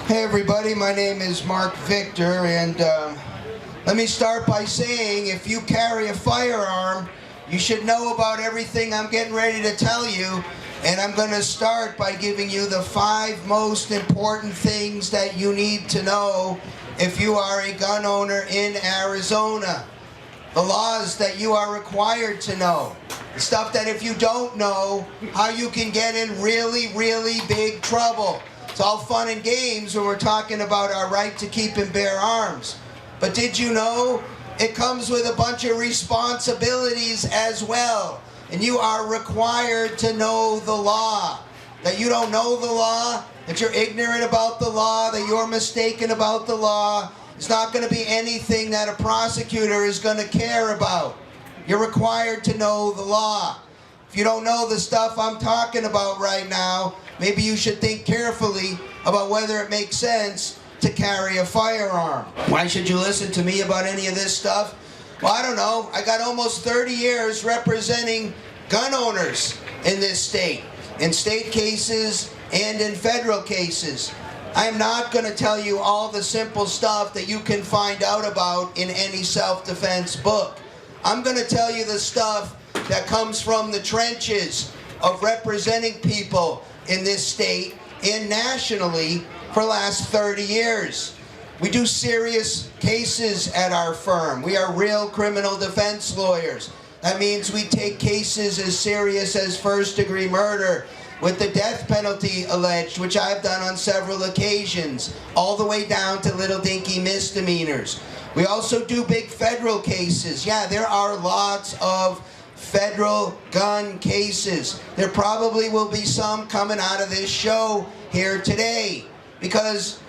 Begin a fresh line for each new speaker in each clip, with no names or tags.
Hey everybody, my name is Marc Victor, and let me start by saying if you carry a firearm, you should know about everything I'm getting ready to tell you, and I'm going to start by giving you the 5 most important things that you need to know if you are a gun owner in Arizona. The laws that you are required to know. The stuff that if you don't know, how you can get in really, really big trouble. It's all fun and games when we're talking about our right to keep and bear arms. But did you know it comes with a bunch of responsibilities as well? And you are required to know the law. That you don't know the law, that you're ignorant about the law, that you're mistaken about the law, it's not going to be anything that a prosecutor is going to care about. You're required to know the law. If you don't know the stuff I'm talking about right now, maybe you should think carefully about whether it makes sense to carry a firearm. Why should you listen to me about any of this stuff? Well, I don't know. I got almost 30 years representing gun owners in this state, in state cases and in federal cases. I'm not going to tell you all the simple stuff that you can find out about in any self-defense book. I'm going to tell you the stuff that comes from the trenches of representing people in this state and nationally for the last 30 years. We do serious cases at our firm. We are real criminal defense lawyers. That means we take cases as serious as first-degree murder with the death penalty alleged, which I've done on several occasions, all the way down to little dinky misdemeanors. We also do big federal cases. Yeah, there are lots of federal gun cases. There probably will be some coming out of this show here today because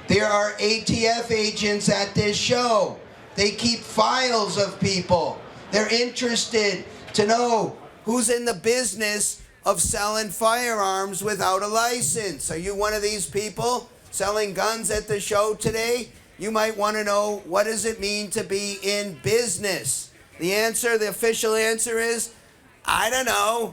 there are ATF agents at this show. They keep files of people. They're interested to know who's in the business of selling firearms without a license. Are you one of these people selling guns at the show today? You might want to know, what does it mean to be in business? The answer, the official answer is, I don't know.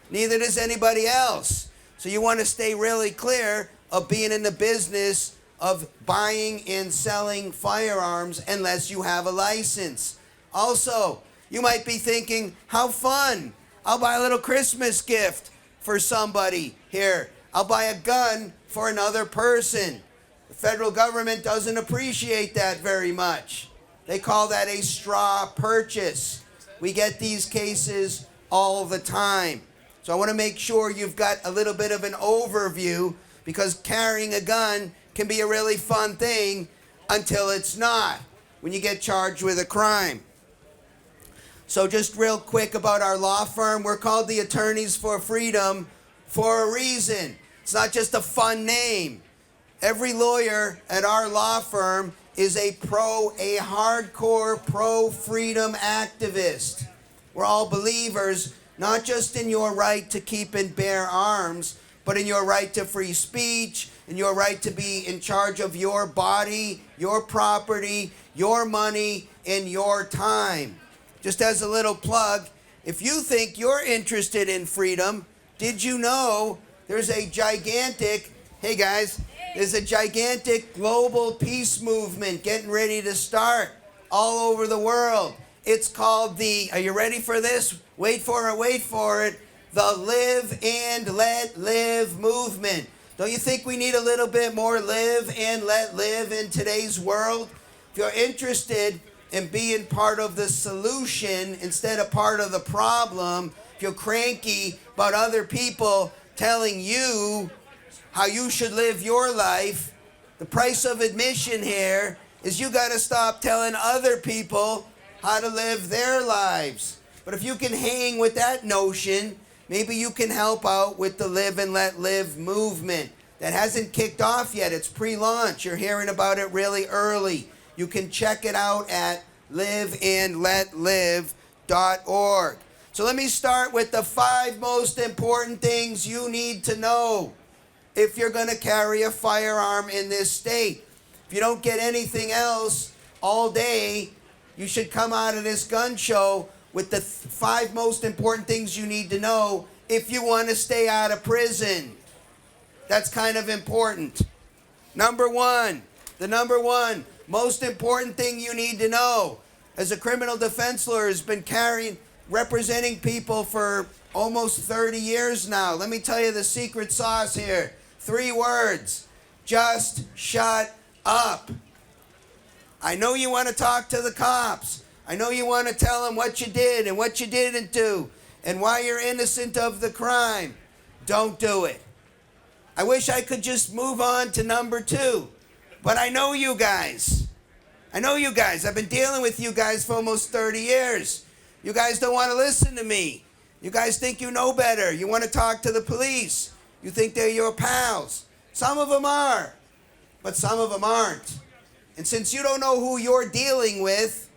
Neither does anybody else. So you want to stay really clear of being in the business of buying and selling firearms unless you have a license. Also, you might be thinking, how fun. I'll buy a little Christmas gift for somebody here. I'll buy a gun for another person. The federal government doesn't appreciate that very much. They call that a straw purchase. We get these cases all the time. So I want to make sure you've got a little bit of an overview, because carrying a gun can be a really fun thing until it's not, when you get charged with a crime. So just real quick about our law firm. We're called the Attorneys for Freedom for a reason. It's not just a fun name. Every lawyer at our law firm is a hardcore pro-freedom activist. We're all believers, not just in your right to keep and bear arms, but in your right to free speech, in your right to be in charge of your body, your property, your money, and your time. Just as a little plug, if you think you're interested in freedom, did you know there's a gigantic, hey guys, there's a gigantic global peace movement getting ready to start all over the world. It's called the, are you ready for this? Wait for it, the Live and Let Live movement. Don't you think we need a little bit more live and let live in today's world? If you're interested in being part of the solution instead of part of the problem, if you're cranky about other people telling you how you should live your life, the price of admission here is you got to stop telling other people how to live their lives. But if you can hang with that notion, maybe you can help out with the Live and Let Live movement. That hasn't kicked off yet. It's pre-launch. You're hearing about it really early. You can check it out at liveandletlive.org. So let me start with the 5 most important things you need to know if you're going to carry a firearm in this state. If you don't get anything else all day, you should come out of this gun show with the 5 most important things you need to know if you want to stay out of prison. That's kind of important. The number one most important thing you need to know as a criminal defense lawyer has been representing people for almost 30 years now. Let me tell you the secret sauce here. 3 words. Just shut up. I know you want to talk to the cops. I know you want to tell them what you did and what you didn't do and why you're innocent of the crime. Don't do it. I wish I could just move on to number 2. But I know you guys. I've been dealing with you guys for almost 30 years. You guys don't want to listen to me. You guys think you know better. You want to talk to the police. You think they're your pals. Some of them are, but some of them aren't. And since you don't know who you're dealing with,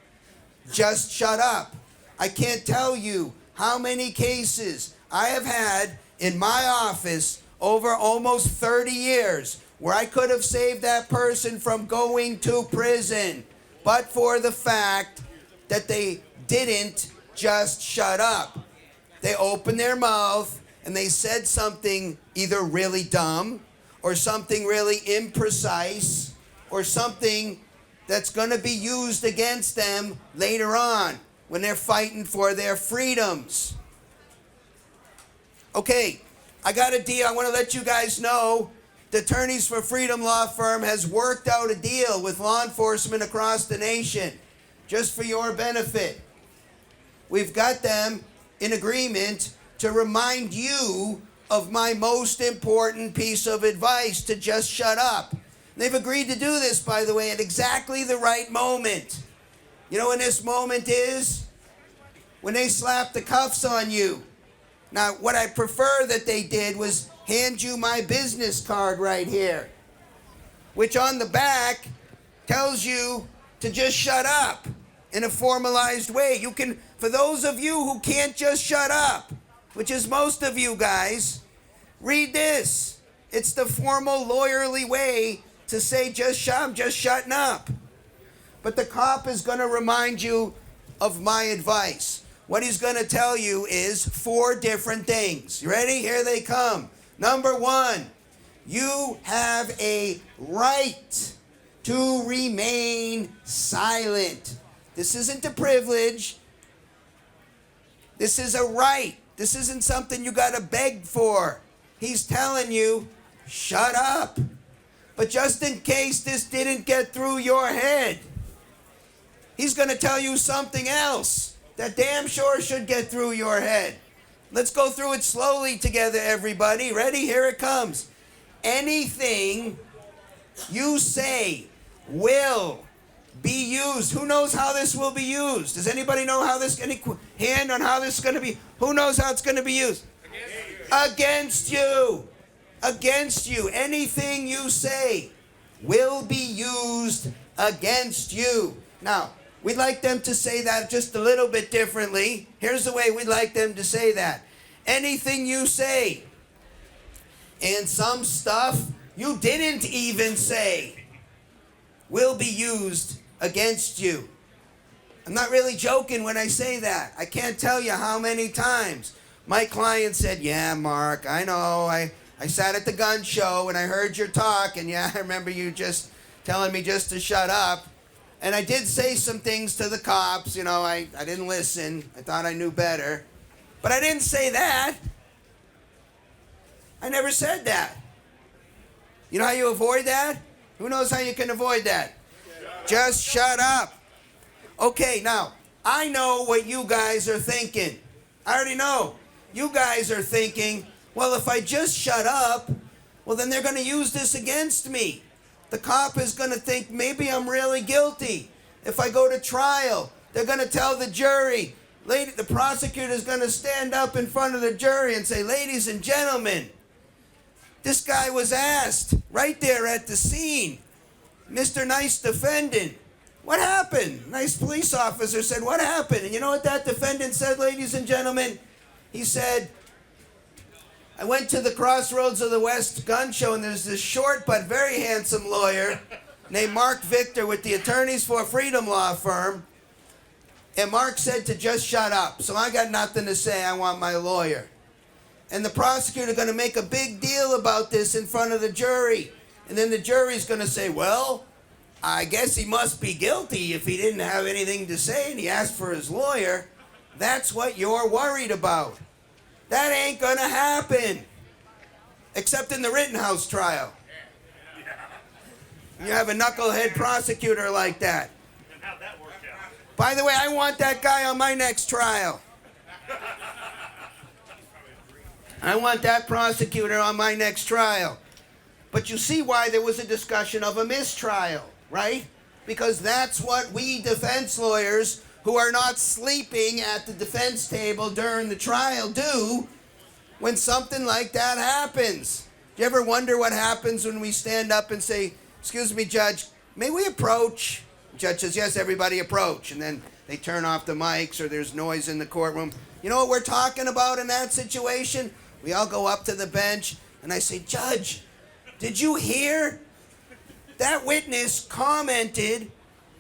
just shut up. I can't tell you how many cases I have had in my office over almost 30 years where I could have saved that person from going to prison, but for the fact that they didn't just shut up. They opened their mouth and they said something either really dumb or something really imprecise or something that's going to be used against them later on when they're fighting for their freedoms. Okay, I got a deal. I want to let you guys know the Attorneys for Freedom Law Firm has worked out a deal with law enforcement across the nation, just for your benefit. We've got them in agreement to remind you of my most important piece of advice, to just shut up. They've agreed to do this, by the way, at exactly the right moment. You know when this moment is? When they slap the cuffs on you. Now, what I prefer that they did was hand you my business card right here, which on the back tells you to just shut up in a formalized way. You can, for those of you who can't just shut up, which is most of you guys, read this. It's the formal lawyerly way to say just shutting up. But the cop is going to remind you of my advice. What he's going to tell you is 4 different things. You ready? Here they come. Number 1, you have a right to remain silent. This isn't a privilege. This is a right. This isn't something you got to beg for. He's telling you, shut up. But just in case this didn't get through your head, he's going to tell you something else that damn sure should get through your head. Let's go through it slowly together, everybody. Ready? Here it comes. Anything you say will be used. Who knows how this will be used? Does anybody know how this, any hand on how this is going to be? Who knows how it's going to be used? Against you. Against you. Anything you say will be used against you. Now, we'd like them to say that just a little bit differently. Here's the way we'd like them to say that. Anything you say, and some stuff you didn't even say, will be used against you. I'm not really joking when I say that. I can't tell you how many times my client said, yeah, Mark, I know, I sat at the gun show and I heard your talk, and yeah, I remember you just telling me just to shut up. And I did say some things to the cops, you know, I didn't listen. I thought I knew better. But I didn't say that. I never said that. You know how you avoid that? Who knows how you can avoid that? Just shut up. Okay, now, I know what you guys are thinking. I already know. You guys are thinking, well, if I just shut up, well, then they're going to use this against me. The cop is going to think maybe I'm really guilty. If I go to trial, they're going to tell the jury. The prosecutor is going to stand up in front of the jury and say, ladies and gentlemen, this guy was asked right there at the scene, Mr. Nice Defendant, what happened? Nice police officer said, what happened? And you know what that defendant said, ladies and gentlemen? He said, I went to the Crossroads of the West gun show, and there's this short but very handsome lawyer named Marc Victor with the Attorneys for Freedom Law Firm. And Mark said to just shut up. So I got nothing to say. I want my lawyer. And the prosecutor going to make a big deal about this in front of the jury. And then the jury's going to say, well, I guess he must be guilty if he didn't have anything to say and he asked for his lawyer. That's what you're worried about. That ain't going to happen. Except in the Rittenhouse trial. You have a knucklehead prosecutor like that.
And how'd that work out?
By the way, I want that guy on my next trial. I want that prosecutor on my next trial. But you see why there was a discussion of a mistrial, right? Because that's what we defense lawyers who are not sleeping at the defense table during the trial do when something like that happens. Do you ever wonder what happens when we stand up and say, excuse me, Judge, may we approach? The judge says, yes, everybody approach. And then they turn off the mics or there's noise in the courtroom. You know what we're talking about in that situation? We all go up to the bench and I say, Judge, did you hear? That witness commented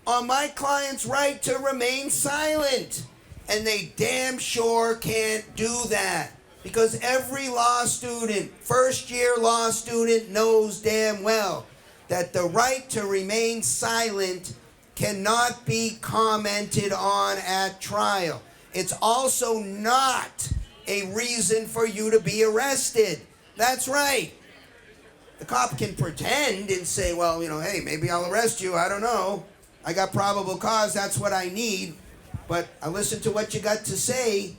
on my client's right to remain silent. And they damn sure can't do that. Because every law student, first-year law student, knows damn well that the right to remain silent cannot be commented on at trial. It's also not a reason for you to be arrested. That's right. The cop can pretend and say, well, hey, maybe I'll arrest you. I don't know. I got probable cause. That's what I need. But I listen to what you got to say.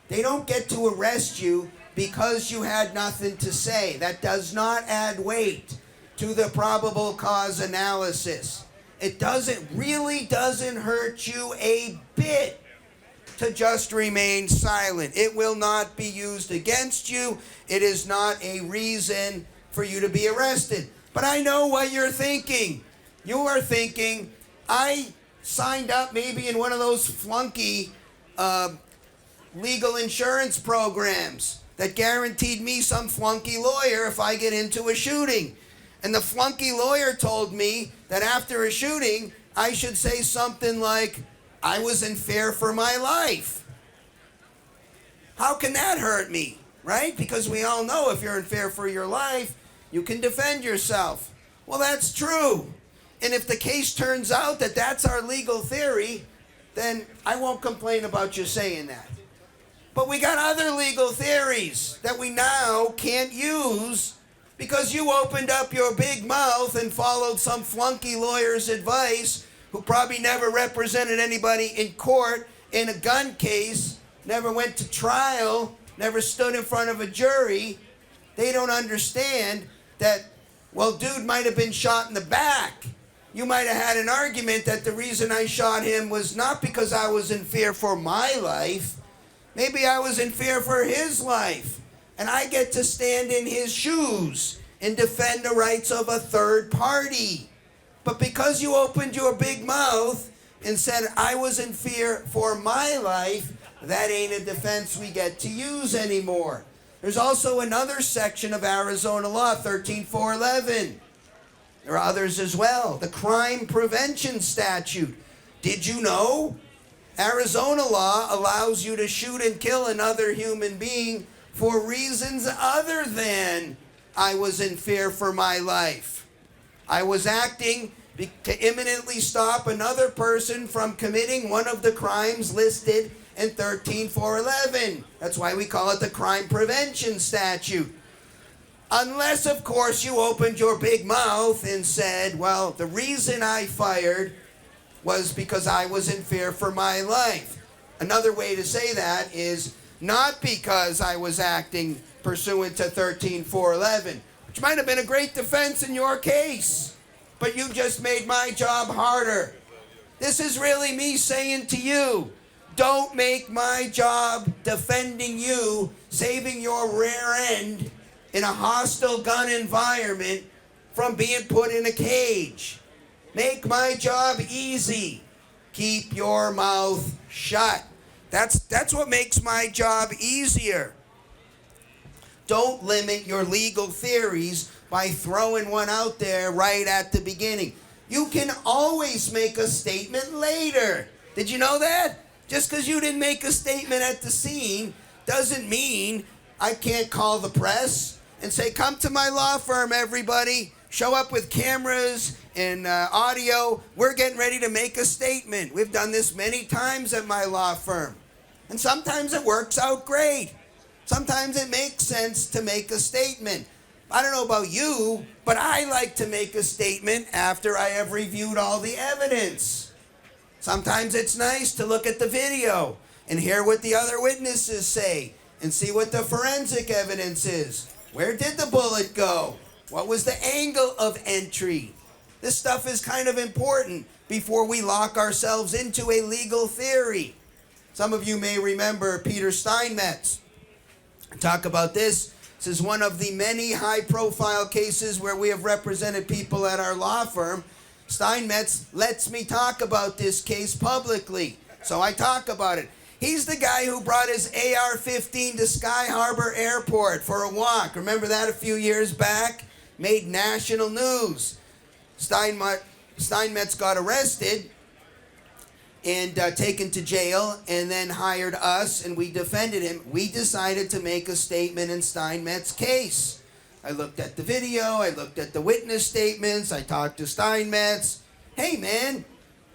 They don't get to arrest you because you had nothing to say. That does not add weight to the probable cause analysis. It really doesn't hurt you a bit to just remain silent. It will not be used against you. It is not a reason for you to be arrested. But I know what you're thinking. You are thinking, I signed up maybe in one of those flunky legal insurance programs that guaranteed me some flunky lawyer if I get into a shooting. And the flunky lawyer told me that after a shooting, I should say something like, I was in fear for my life. How can that hurt me, right? Because we all know if you're in fear for your life, you can defend yourself. Well, that's true. And if the case turns out that that's our legal theory, then I won't complain about you saying that. But we got other legal theories that we now can't use because you opened up your big mouth and followed some flunky lawyer's advice who probably never represented anybody in court in a gun case, never went to trial, never stood in front of a jury. They don't understand that, well, dude might have been shot in the back. You might have had an argument that the reason I shot him was not because I was in fear for my life. Maybe I was in fear for his life. And I get to stand in his shoes and defend the rights of a third party. But because you opened your big mouth and said I was in fear for my life, that ain't a defense we get to use anymore. There's also another section of Arizona law, 13411. There are others as well. The crime prevention statute. Did you know? Arizona law allows you to shoot and kill another human being for reasons other than I was in fear for my life. I was acting to imminently stop another person from committing one of the crimes listed in 13411. That's why we call it the crime prevention statute. Unless, of course, you opened your big mouth and said, well, the reason I fired was because I was in fear for my life. Another way to say that is not because I was acting pursuant to 13411, which might have been a great defense in your case, but you just made my job harder. This is really me saying to you, don't make my job defending you, saving your rear end in a hostile gun environment from being put in a cage. Make my job easy. Keep your mouth shut. That's what makes my job easier. Don't limit your legal theories by throwing one out there right at the beginning. You can always make a statement later. Did you know that? Just because you didn't make a statement at the scene doesn't mean I can't call the press and say, come to my law firm, everybody. show up with cameras and audio. We're getting ready to make a statement. We've done this many times at my law firm. And sometimes it works out great. Sometimes it makes sense to make a statement. I don't know about you, but I like to make a statement after I have reviewed all the evidence. Sometimes it's nice to look at the video and hear what the other witnesses say and see what the forensic evidence is. Where did the bullet go? What was the angle of entry? This stuff is kind of important before we lock ourselves into a legal theory. Some of you may remember Peter Steinmetz. Talk about this. This is one of the many high-profile cases where we have represented people at our law firm. Steinmetz lets me talk about this case publicly, so I talk about it. He's the guy who brought his AR-15 to Sky Harbor Airport for a walk. Remember that a few years back? Made national news. Steinmetz got arrested and taken to jail, and then hired us, and we defended him. We decided to make a statement in Steinmetz's case. I looked at the video, I looked at the witness statements, I talked to Steinmetz. Hey man,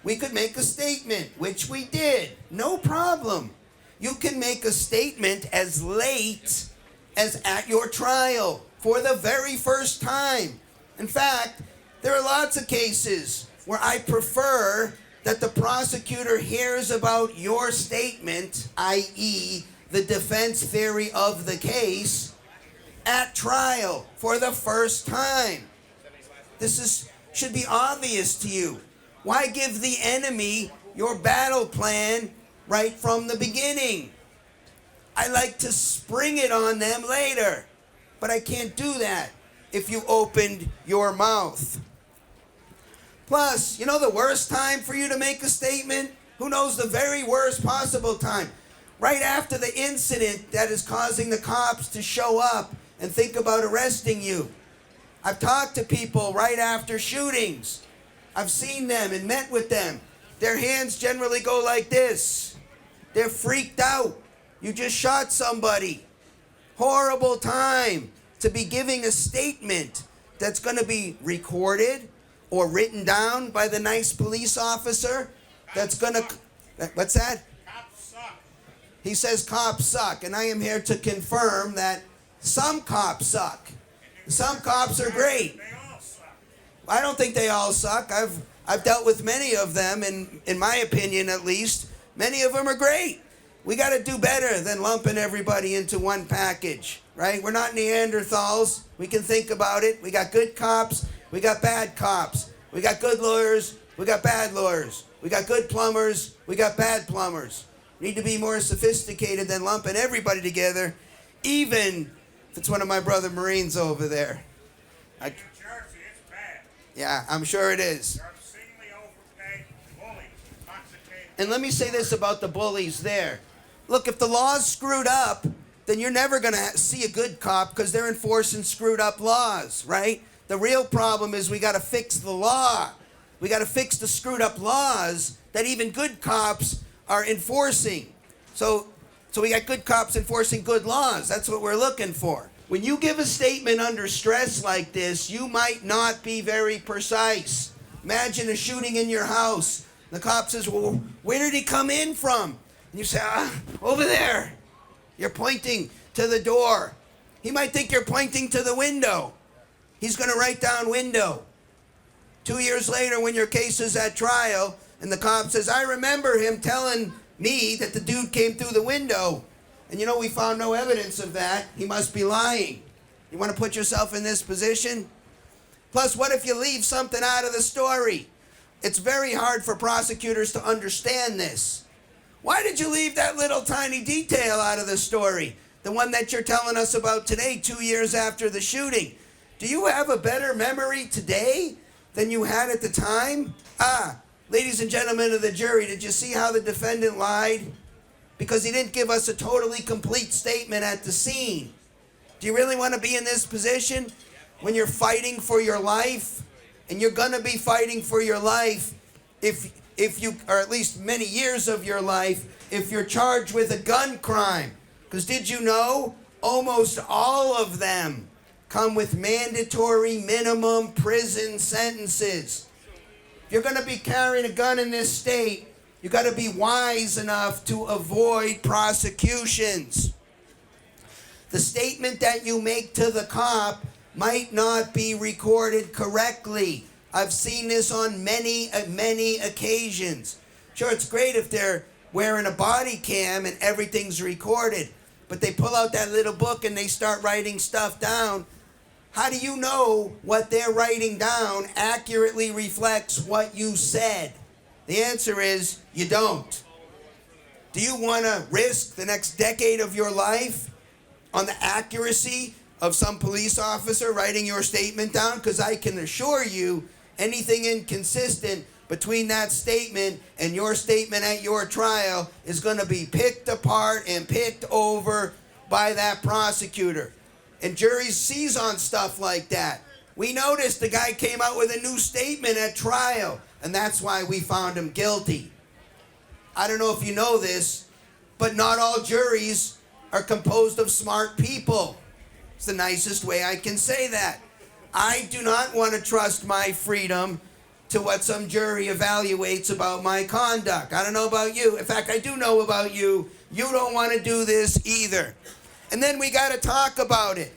we could make a statement, which we did. No problem. You can make a statement as late as at your trial for the very first time. In fact, there are lots of cases where I prefer that the prosecutor hears about your statement, i.e., the defense theory of the case, at trial for the first time. This should be obvious to you. Why give the enemy your battle plan right from the beginning? I like to spring it on them later, but I can't do that if you opened your mouth. Plus, you know the worst time for you to make a statement? Who knows the very worst possible time? Right after the incident that is causing the cops to show up and think about arresting you. I've talked to people right after shootings. I've seen them and met with them. Their hands generally go like this. They're freaked out. You just shot somebody. Horrible time to be giving a statement that's going to be recorded or written down by the nice police officer that's going to... What's that?
Cops suck.
He says cops suck, and I am here to confirm that some cops suck. Some cops are great.
They all suck.
I don't think they all suck. I've dealt with many of them, and in my opinion at least, many of them are great. We got to do better than lumping everybody into one package, right? We're not Neanderthals. We can think about it. We got good cops. We got bad cops. We got good lawyers. We got bad lawyers. We got good plumbers. We got bad plumbers. Need to be more sophisticated than lumping everybody together, even if it's one of my brother Marines over there.
In New Jersey, it's bad.
Yeah, I'm sure it is.
They're obscenely overpaid, bullied, intoxicated.
And let me say this about the bullies there. Look, if the law's screwed up, then you're never going to see a good cop because they're enforcing screwed up laws, right? The real problem is we got to fix the law. We got to fix the screwed up laws that even good cops are enforcing. So we got good cops enforcing good laws. That's what we're looking for. When you give a statement under stress like this, you might not be very precise. Imagine a shooting in your house. The cop says, well, where did he come in from? And you say, over there. You're pointing to the door. He might think you're pointing to the window. He's going to write down window. 2 years later, when your case is at trial, and the cop says, I remember him telling me that the dude came through the window. And you know, we found no evidence of that. He must be lying. You want to put yourself in this position? Plus, what if you leave something out of the story? It's very hard for prosecutors to understand this. Why did you leave that little tiny detail out of the story? The one that you're telling us about today, 2 years after the shooting. Do you have a better memory today than you had at the time? Ladies and gentlemen of the jury, did you see how the defendant lied? Because he didn't give us a totally complete statement at the scene. Do you really want to be in this position when you're fighting for your life? And you're going to be fighting for your life if you, or at least many years of your life, if you're charged with a gun crime. Because did you know almost all of them come with mandatory minimum prison sentences. If you're going to be carrying a gun in this state, you got to be wise enough to avoid prosecutions. The statement that you make to the cop might not be recorded correctly. I've seen this on many occasions. Sure, it's great if they're wearing a body cam and everything's recorded, but they pull out that little book and they start writing stuff down. How do you know what they're writing down accurately reflects what you said? The answer is you don't. Do you want to risk the next decade of your life on the accuracy of some police officer writing your statement down? Because I can assure you, anything inconsistent between that statement and your statement at your trial is going to be picked apart and picked over by that prosecutor. And juries seize on stuff like that. We noticed the guy came out with a new statement at trial, and that's why we found him guilty. I don't know if you know this, but not all juries are composed of smart people. It's the nicest way I can say that. I do not want to trust my freedom to what some jury evaluates about my conduct. I don't know about you. In fact, I do know about you. You don't want to do this either. And then we got to talk about it.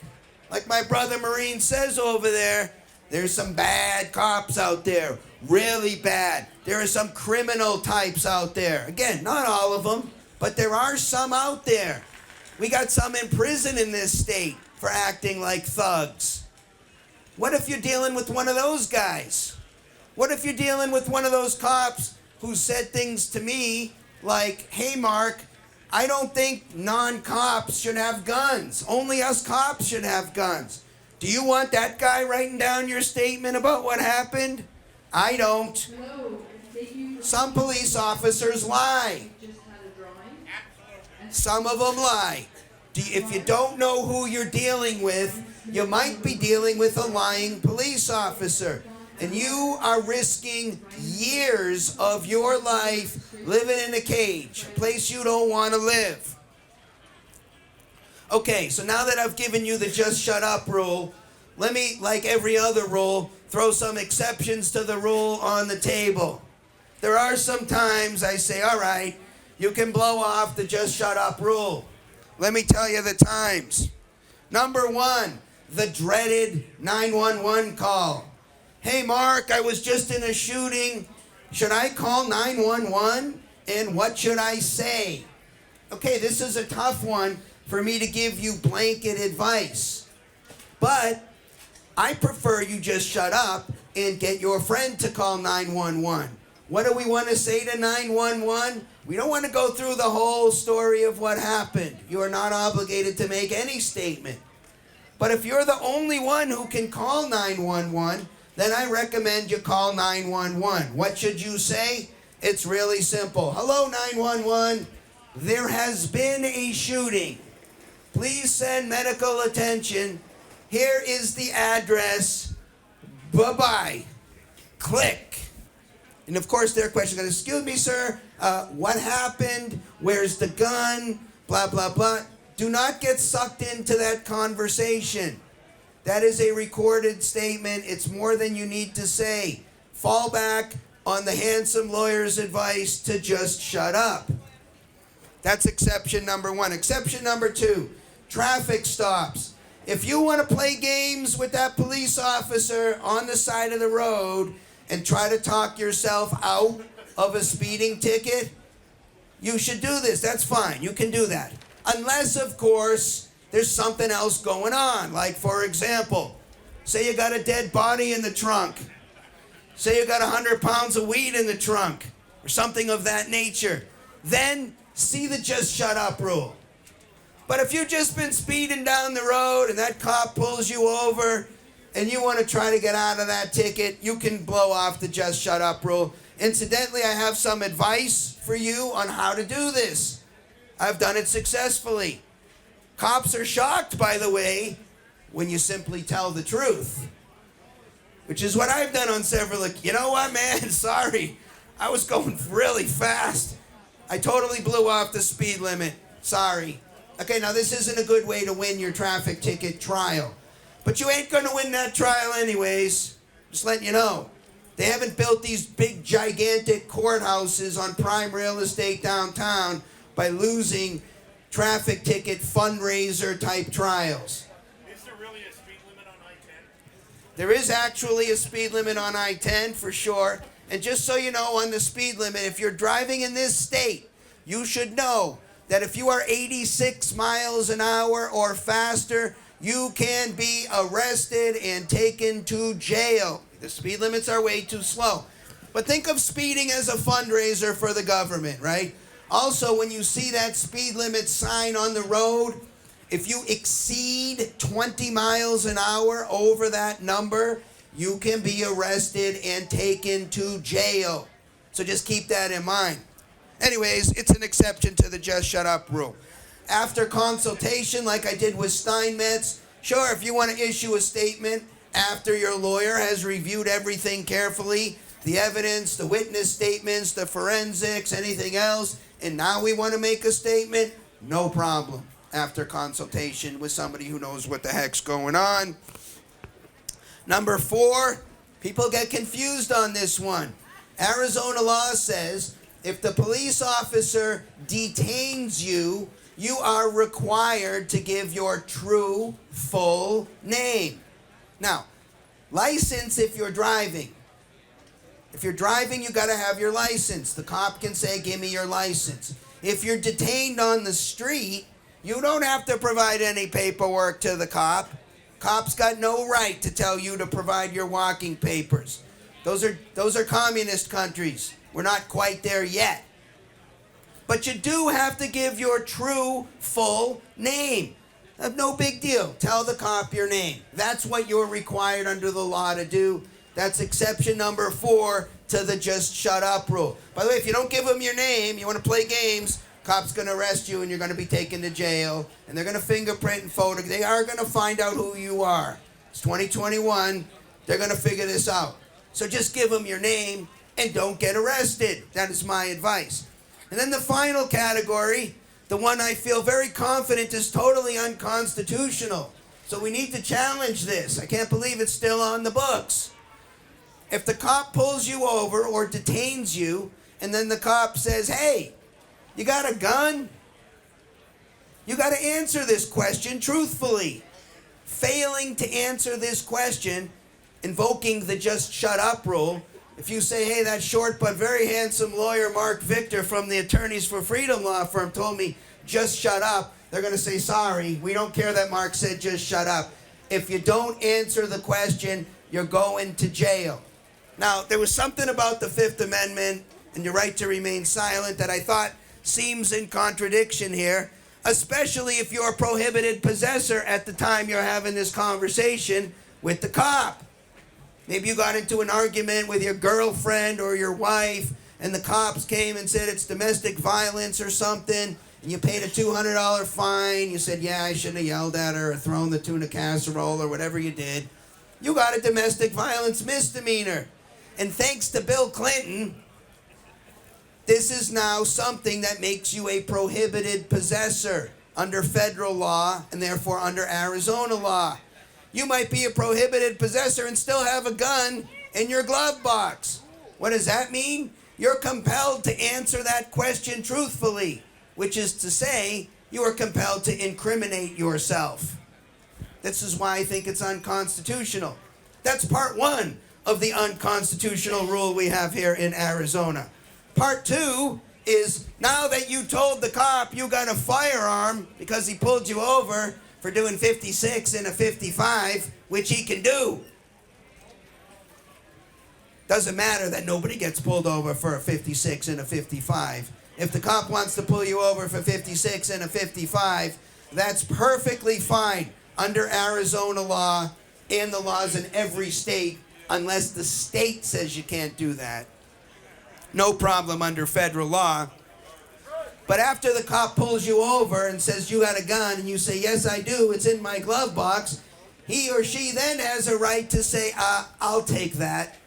Like my brother Marine says over there, there's some bad cops out there. Really bad. There are some criminal types out there. Again, not all of them, but there are some out there. We got some in prison in this state for acting like thugs. What if you're dealing with one of those guys? What if you're dealing with one of those cops who said things to me like, hey, Mark, I don't think non-cops should have guns. Only us cops should have guns. Do you want that guy writing down your statement about what happened? I don't. Some police officers lie. Some of them lie. If you don't know who you're dealing with, you might be dealing with a lying police officer. And you are risking years of your life living in a cage, a place you don't want to live. Okay, so now that I've given you the just shut up rule, let me, like every other rule, throw some exceptions to the rule on the table. There are some times I say, all right, you can blow off the just shut up rule. Let me tell you the times. Number one, the dreaded 911 call. Hey, Mark, I was just in a shooting. Should I call 911? And what should I say? Okay, this is a tough one for me to give you blanket advice. But I prefer you just shut up and get your friend to call 911. What do we want to say to 911? We don't want to go through the whole story of what happened. You are not obligated to make any statement. But if you're the only one who can call 911, then I recommend you call 911. What should you say? It's really simple. Hello, 911. There has been a shooting. Please send medical attention. Here is the address. Bye-bye. Click. And of course, their question is, excuse me, sir, what happened? Where's the gun? Blah, blah, blah. Do not get sucked into that conversation. That is a recorded statement. It's more than you need to say. Fall back on the handsome lawyer's advice to just shut up. That's exception number one. Exception number two, traffic stops. If you want to play games with that police officer on the side of the road and try to talk yourself out of a speeding ticket, you should do this. That's fine. You can do that. Unless, of course, there's something else going on. Like, for example, say you got a dead body in the trunk. Say you got 100 pounds of weed in the trunk or something of that nature. Then see the just shut up rule. But if you've just been speeding down the road and that cop pulls you over and you want to try to get out of that ticket, you can blow off the just shut up rule. Incidentally, I have some advice for you on how to do this. I've done it successfully. Cops are shocked, by the way, when you simply tell the truth, which is what I've done on several. You know what, man? Sorry. I was going really fast. I totally blew off the speed limit. Sorry. Okay, now this isn't a good way to win your traffic ticket trial. But you ain't going to win that trial anyways. Just letting you know. They haven't built these big, gigantic courthouses on prime real estate downtown by losing traffic ticket fundraiser type trials.
Is there really a speed limit on I-10?
There is actually a speed limit on I-10 for sure. And just so you know, on the speed limit, if you're driving in this state, you should know that if you are 86 miles an hour or faster, you can be arrested and taken to jail. The speed limits are way too slow. But think of speeding as a fundraiser for the government, right? Also, when you see that speed limit sign on the road, if you exceed 20 miles an hour over that number, you can be arrested and taken to jail. So just keep that in mind. Anyways, it's an exception to the just shut up rule. After consultation, like I did with Steinmetz, sure, if you want to issue a statement after your lawyer has reviewed everything carefully, the evidence, the witness statements, the forensics, anything else, and now we want to make a statement, no problem. After consultation with somebody who knows what the heck's going on. Number 4, people get confused on this one. Arizona law says if the police officer detains you, you are required to give your true, full name. Now, license if you're driving. If you're driving, you got to have your license. The cop can say, give me your license. If you're detained on the street, you don't have to provide any paperwork to the cop. Cops got no right to tell you to provide your walking papers. Those are communist countries. We're not quite there yet. But you do have to give your true, full name. No big deal. Tell the cop your name. That's what you're required under the law to do. That's exception number 4 to the just shut up rule. By the way, if you don't give them your name, you want to play games, cop's going to arrest you and you're going to be taken to jail. And they're going to fingerprint and photo. They are going to find out who you are. It's 2021. They're going to figure this out. So just give them your name and don't get arrested. That is my advice. And then the final category, the one I feel very confident is totally unconstitutional. So we need to challenge this. I can't believe it's still on the books. If the cop pulls you over or detains you, and then the cop says, hey, you got a gun? You got to answer this question truthfully. Failing to answer this question, invoking the just shut up rule, if you say, hey, that short but very handsome lawyer Marc Victor from the Attorneys for Freedom law firm told me just shut up, they're going to say, sorry, we don't care that Marc said just shut up. If you don't answer the question, you're going to jail. Now, there was something about the Fifth Amendment and your right to remain silent that I thought seems in contradiction here, especially if you're a prohibited possessor at the time you're having this conversation with the cop. Maybe you got into an argument with your girlfriend or your wife, and the cops came and said it's domestic violence or something, and you paid a $200 fine. You said, yeah, I shouldn't have yelled at her or thrown the tuna casserole or whatever you did. You got a domestic violence misdemeanor. And thanks to Bill Clinton, this is now something that makes you a prohibited possessor under federal law and therefore under Arizona law. You might be a prohibited possessor and still have a gun in your glove box. What does that mean? You're compelled to answer that question truthfully, which is to say, you are compelled to incriminate yourself. This is why I think it's unconstitutional. That's part 1 of the unconstitutional rule we have here in Arizona. Part 2 is now that you told the cop you got a firearm because he pulled you over for doing 56 and a 55, which he can do. Doesn't matter that nobody gets pulled over for a 56 and a 55. If the cop wants to pull you over for 56 and a 55, that's perfectly fine under Arizona law and the laws in every state, unless the state says you can't do that. No problem under federal law. But after the cop pulls you over and says you got a gun and you say, yes, I do, it's in my glove box, he or she then has a right to say, I'll take that.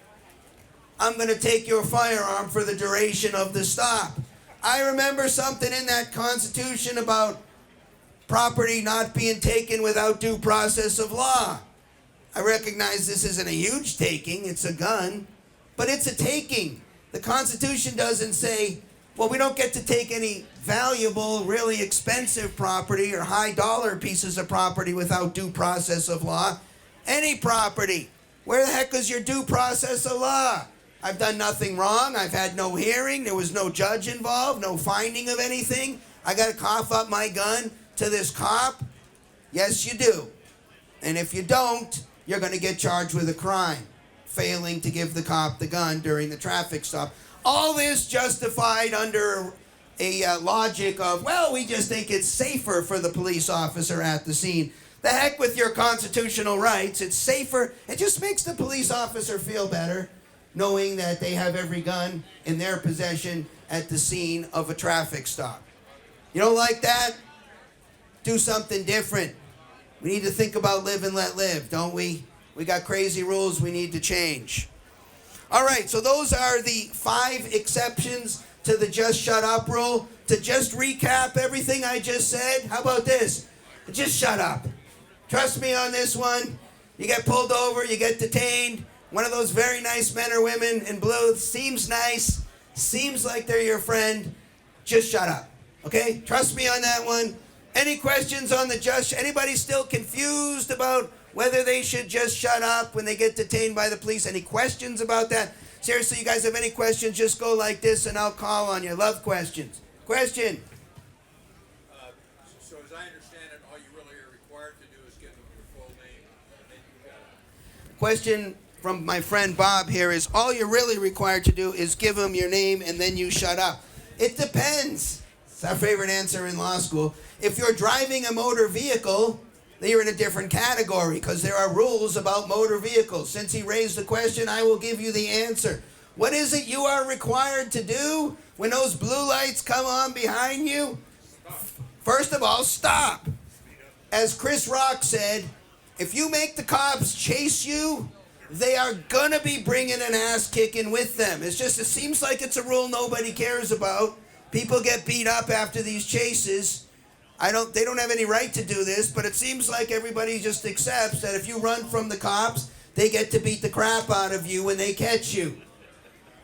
I'm going to take your firearm for the duration of the stop. I remember something in that Constitution about property not being taken without due process of law. I recognize this isn't a huge taking, it's a gun, but it's a taking. The Constitution doesn't say, well, we don't get to take any valuable, really expensive property or high dollar pieces of property without due process of law. Any property. Where the heck is your due process of law? I've done nothing wrong. I've had no hearing. There was no judge involved, no finding of anything. I got to cough up my gun to this cop? Yes, you do. And if you don't, you're going to get charged with a crime, failing to give the cop the gun during the traffic stop. All this justified under a logic of, well, we just think it's safer for the police officer at the scene. The heck with your constitutional rights. It's safer. It just makes the police officer feel better knowing that they have every gun in their possession at the scene of a traffic stop. You don't like that? Do something different. We need to think about live and let live, don't we? We got crazy rules we need to change. All right, so those are the 5 exceptions to the just shut up rule. To just recap everything I just said, how about this? Just shut up. Trust me on this one. You get pulled over, you get detained. One of those very nice men or women in blue seems nice, seems like they're your friend. Just shut up, okay? Trust me on that one. Any questions on the just? Anybody still confused about whether they should just shut up when they get detained by the police? Any questions about that? Seriously, you guys have any questions, just go like this and I'll call on you. Love questions. Question?
So as I understand it, all you really are required to do is give them your full name, and then you got it.
Question from my friend Bob here is, all you're really required to do is give them your name and then you shut up. It depends. It's our favorite answer in law school. If you're driving a motor vehicle, then you're in a different category because there are rules about motor vehicles. Since he raised the question, I will give you the answer. What is it you are required to do when those blue lights come on behind you? First of all, stop. As Chris Rock said, if you make the cops chase you, they are gonna be bringing an ass kicking with them. It seems like it's a rule nobody cares about. People get beat up after these chases. They don't have any right to do this, but it seems like everybody just accepts that if you run from the cops, they get to beat the crap out of you when they catch you.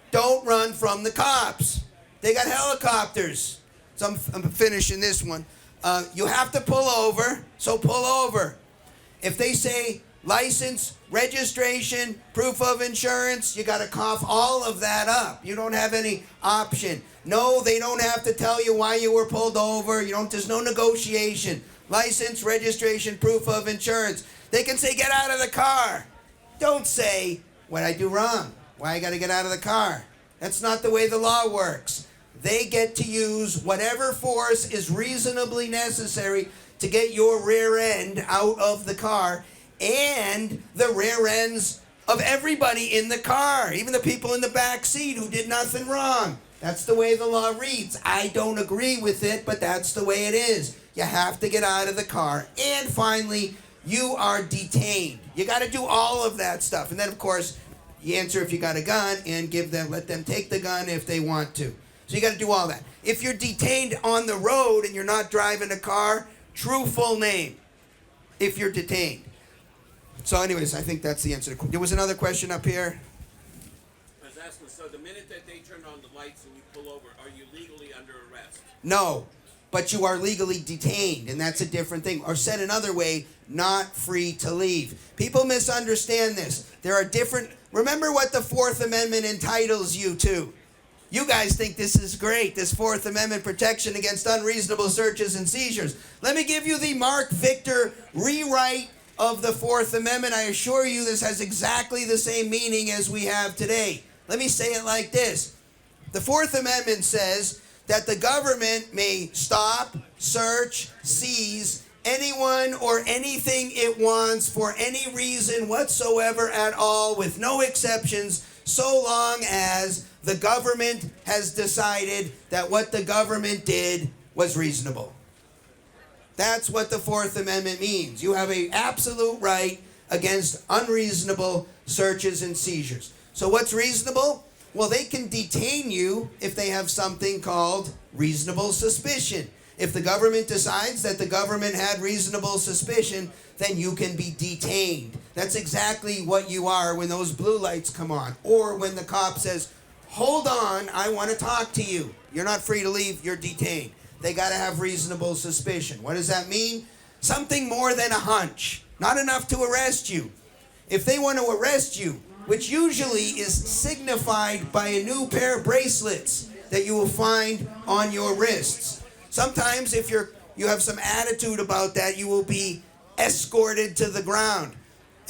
Don't run from the cops. They got helicopters. So I'm finishing this one. You have to pull over, so pull over. If they say license, registration, proof of insurance, you got to cough all of that up. You don't have any option. No, they don't have to tell you why you were pulled over. There's no negotiation. License, registration, proof of insurance. They can say, get out of the car. Don't say, what'd I do wrong? Why I got to get out of the car? That's not the way the law works. They get to use whatever force is reasonably necessary to get your rear end out of the car and the rear ends of everybody in the car, even the people in the back seat who did nothing wrong. That's the way the law reads. I don't agree with it, but that's the way it is. You have to get out of the car. And finally, you are detained. You got to do all of that stuff. And then, of course, you answer if you got a gun and let them take the gun if they want to. So you got to do all that. If you're detained on the road and you're not driving a car, true full name if you're detained. So anyways, I think that's the answer. There was another question up here.
I was asking, so the minute that they turn on the lights and you pull over, are you legally under arrest?
No, but you are legally detained, and that's a different thing. Or said another way, not free to leave. People misunderstand this. There are different... Remember what the Fourth Amendment entitles you to. You guys think this is great, this Fourth Amendment protection against unreasonable searches and seizures. Let me give you the Marc Victor rewrite of the Fourth Amendment. I assure you this has exactly the same meaning as we have today. Let me say it like this. The Fourth Amendment says that the government may stop, search, seize anyone or anything it wants for any reason whatsoever at all, with no exceptions, so long as the government has decided that what the government did was reasonable. That's what the Fourth Amendment means. You have an absolute right against unreasonable searches and seizures. So what's reasonable? Well, they can detain you if they have something called reasonable suspicion. If the government decides that the government had reasonable suspicion, then you can be detained. That's exactly what you are when those blue lights come on. Or when the cop says, hold on, I want to talk to you. You're not free to leave, you're detained. They got to have reasonable suspicion. What does that mean? Something more than a hunch. Not enough to arrest you. If they want to arrest you, which usually is signified by a new pair of bracelets that you will find on your wrists. Sometimes if you have some attitude about that, you will be escorted to the ground.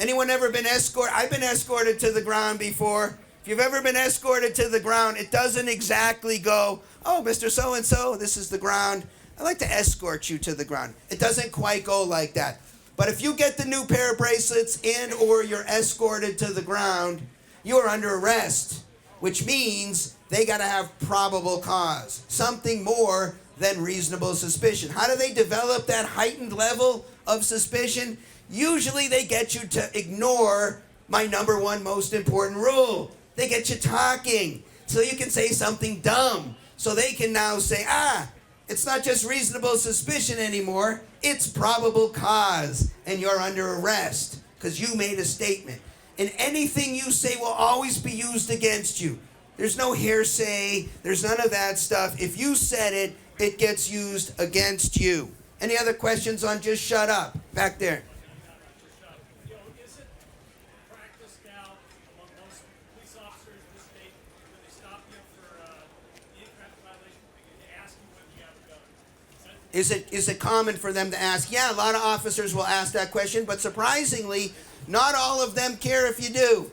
Anyone ever been escorted? I've been escorted to the ground before. If you've ever been escorted to the ground, it doesn't exactly go, oh, Mr. So-and-so, this is the ground. I'd like to escort you to the ground. It doesn't quite go like that. But if you get the new pair of bracelets and or you're escorted to the ground, you are under arrest, which means they got to have probable cause, something more than reasonable suspicion. How do they develop that heightened level of suspicion? Usually they get you to ignore my number one most important rule. They get you talking so you can say something dumb. So they can now say, it's not just reasonable suspicion anymore, it's probable cause, and you're under arrest because you made a statement. And anything you say will always be used against you. There's no hearsay, there's none of that stuff. If you said it, it gets used against you. Any other questions on just shut up? Back there.
Is it practice now among most police officers in this state when they stop you for any kind of violation, they ask you whether you have a gun?
Is it common for them to ask? Yeah, a lot of officers will ask that question, but surprisingly, not all of them care if you do.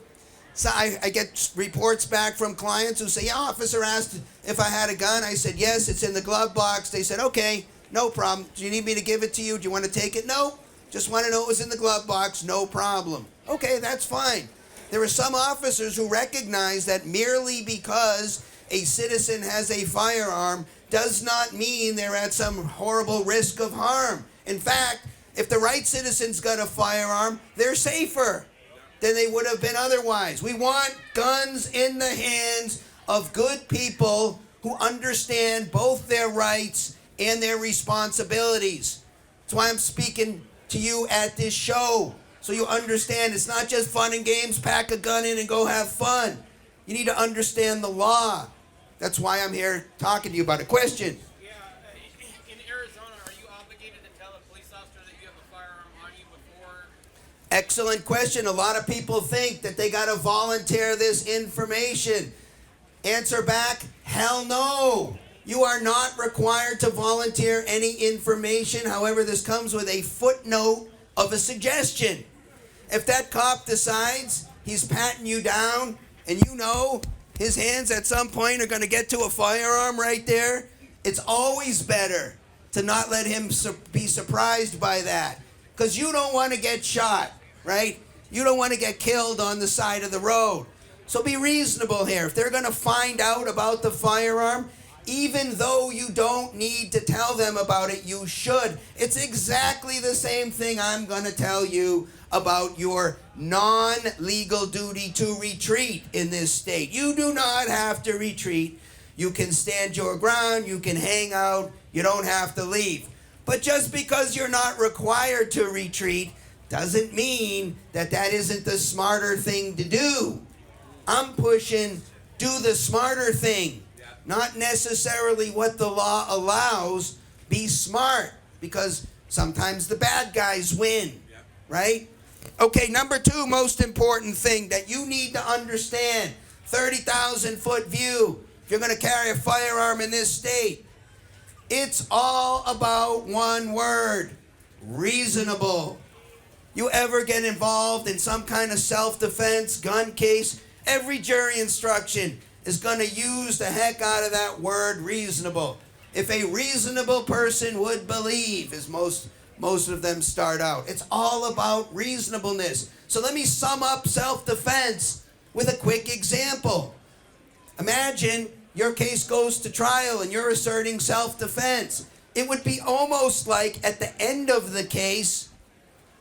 So I get reports back from clients who say, yeah, officer asked if I had a gun. I said, yes, it's in the glove box. They said, okay, no problem. Do you need me to give it to you? Do you want to take it? No, just want to know it was in the glove box. No problem. Okay, that's fine. There are some officers who recognize that merely because a citizen has a firearm does not mean they're at some horrible risk of harm. In fact, if the right citizen's got a firearm, they're safer than they would have been otherwise. We want guns in the hands of good people who understand both their rights and their responsibilities. That's why I'm speaking to you at this show, so you understand it's not just fun and games, pack a gun in and go have fun. You need to understand the law. That's why I'm here talking to you about a question.
Yeah, in Arizona, are you obligated to tell a police officer that you have a firearm on you before?
Excellent question. A lot of people think that they got to volunteer this information. Answer back, hell no. You are not required to volunteer any information. However, this comes with a footnote of a suggestion. If that cop decides he's patting you down and you know his hands at some point are going to get to a firearm right there, it's always better to not let him be surprised by that. Because you don't want to get shot, right? You don't want to get killed on the side of the road. So be reasonable here. If they're going to find out about the firearm, even though you don't need to tell them about it, you should. It's exactly the same thing I'm going to tell you about your non-legal duty to retreat in this state. You do not have to retreat. You can stand your ground. You can hang out. You don't have to leave. But just because you're not required to retreat doesn't mean that that isn't the smarter thing to do. I'm pushing do the smarter thing. Not necessarily what the law allows. Be smart, because sometimes the bad guys win, right? Okay, number two most important thing that you need to understand, 30,000-foot view. If you're going to carry a firearm in this state, it's all about one word, reasonable. You ever get involved in some kind of self-defense, gun case, every jury instruction is going to use the heck out of that word reasonable. If a reasonable person would believe, as most of them start out. It's all about reasonableness. So let me sum up self-defense with a quick example. Imagine your case goes to trial and you're asserting self-defense. It would be almost like at the end of the case,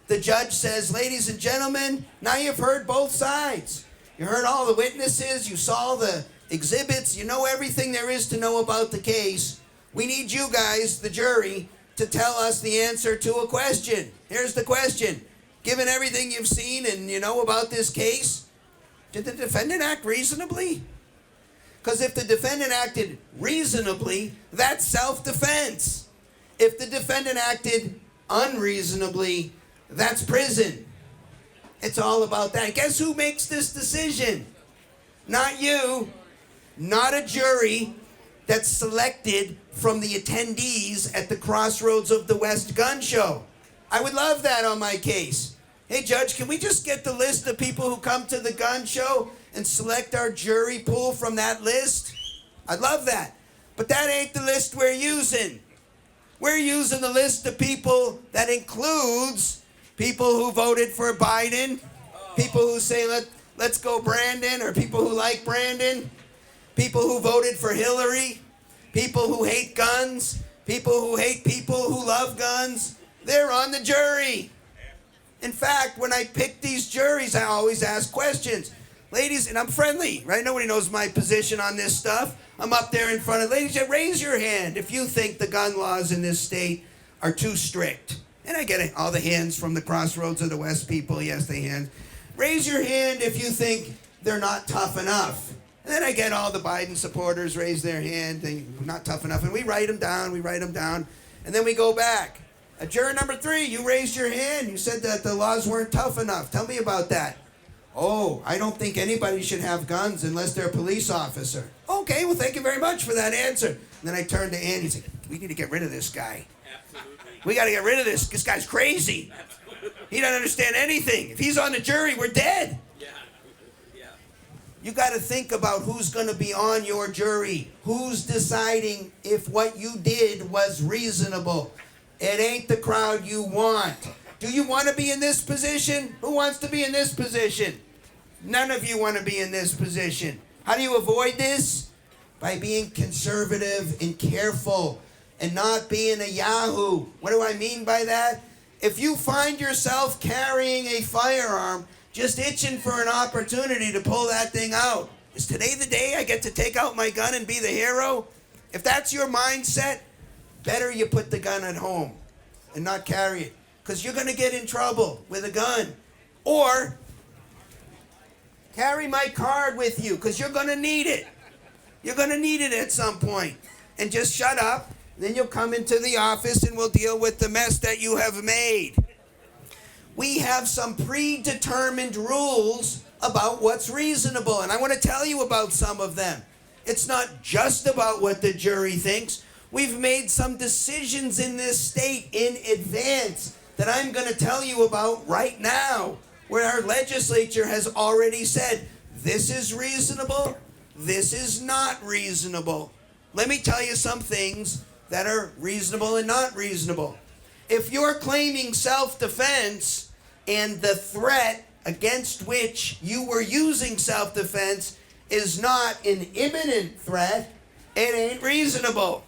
the judge says, ladies and gentlemen, now you've heard both sides. You heard all the witnesses, you saw the exhibits, you know everything there is to know about the case. We need you guys, the jury, to tell us the answer to a question. Here's the question. Given everything you've seen and you know about this case, did the defendant act reasonably? Because if the defendant acted reasonably, that's self-defense. If the defendant acted unreasonably, that's prison. It's all about that. Guess who makes this decision? Not you, not a jury that's selected from the attendees at the Crossroads of the West gun show. I would love that on my case. Hey, Judge, can we just get the list of people who come to the gun show and select our jury pool from that list? I'd love that. But that ain't the list we're using. We're using the list of people that includes people who voted for Biden, people who say let's go Brandon, or people who like Brandon, people who voted for Hillary, people who hate guns, people who hate people who love guns. They're on the jury. In fact, when I pick these juries, I always ask questions. Ladies, and I'm friendly, right? Nobody knows my position on this stuff. I'm up there in front of ladies. Raise your hand if you think the gun laws in this state are too strict. And I get it, all the hands from the Crossroads of the West people. Yes, they hand. Raise your hand if you think they're not tough enough. And then I get all the Biden supporters raise their hand, they're not tough enough. And we write them down. And then we go back. Juror number 3, you raised your hand. You said that the laws weren't tough enough. Tell me about that. Oh, I don't think anybody should have guns unless they're a police officer. Okay, well, thank you very much for that answer. And then I turned to Andy and said, we need to get rid of this guy.
Absolutely.
We got to get rid of this. This guy's crazy. He doesn't understand anything. If he's on the jury, we're dead.
Yeah. Yeah.
You got to think about who's going to be on your jury. Who's deciding if what you did was reasonable. It ain't the crowd you want. Do you want to be in this position? Who wants to be in this position? None of you want to be in this position. How do you avoid this? By being conservative and careful and not being a yahoo. What do I mean by that? If you find yourself carrying a firearm, just itching for an opportunity to pull that thing out. Is today the day I get to take out my gun and be the hero? If that's your mindset, better you put the gun at home and not carry it, because you're going to get in trouble with a gun. Or carry my card with you, because you're going to need it. You're going to need it at some point. And just shut up. Then you'll come into the office and we'll deal with the mess that you have made. We have some predetermined rules about what's reasonable, and I want to tell you about some of them. It's not just about what the jury thinks. We've made some decisions in this state in advance that I'm going to tell you about right now, where our legislature has already said, this is reasonable, this is not reasonable. Let me tell you some things that are reasonable and not reasonable. If you're claiming self-defense and the threat against which you were using self-defense is not an imminent threat, it ain't reasonable.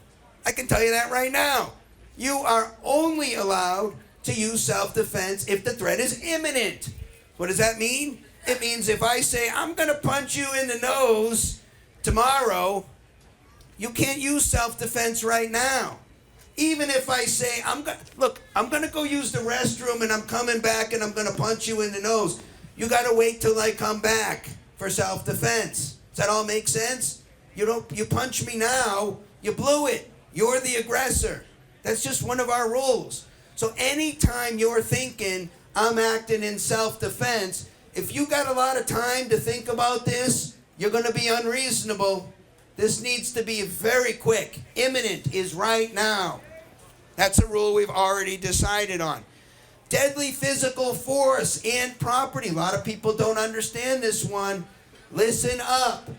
I can tell you that right now. You are only allowed to use self-defense if the threat is imminent. What does that mean? It means if I say, I'm going to punch you in the nose tomorrow, you can't use self-defense right now. Even if I say, I'm going to go use the restroom and I'm coming back and I'm going to punch you in the nose. You got to wait till I come back for self-defense. Does that all make sense? You punch me now, you blew it. You're the aggressor. That's just one of our rules. So anytime you're thinking, I'm acting in self-defense, if you got a lot of time to think about this, you're going to be unreasonable. This needs to be very quick. Imminent is right now. That's a rule we've already decided on. Deadly physical force and property. A lot of people don't understand this one. Listen up.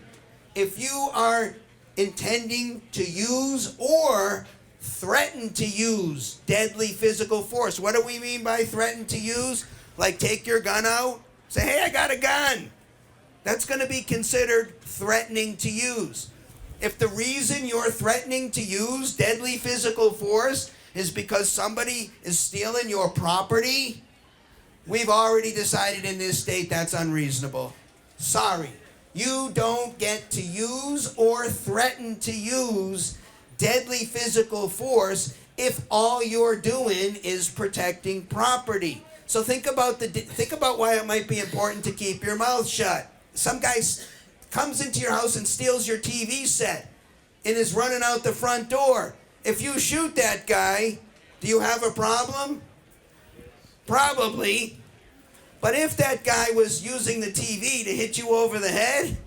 If you are intending to use or threaten to use deadly physical force. What do we mean by threaten to use? Like take your gun out, say, hey, I got a gun. That's going to be considered threatening to use. If the reason you're threatening to use deadly physical force is because somebody is stealing your property, we've already decided in this state that's unreasonable. Sorry. You don't get to use or threaten to use deadly physical force if all you're doing is protecting property. So think about why it might be important to keep your mouth shut. Some guy comes into your house and steals your TV set and is running out the front door. If you shoot that guy, do you have a problem? Probably. But if that guy was using the TV to hit you over the head,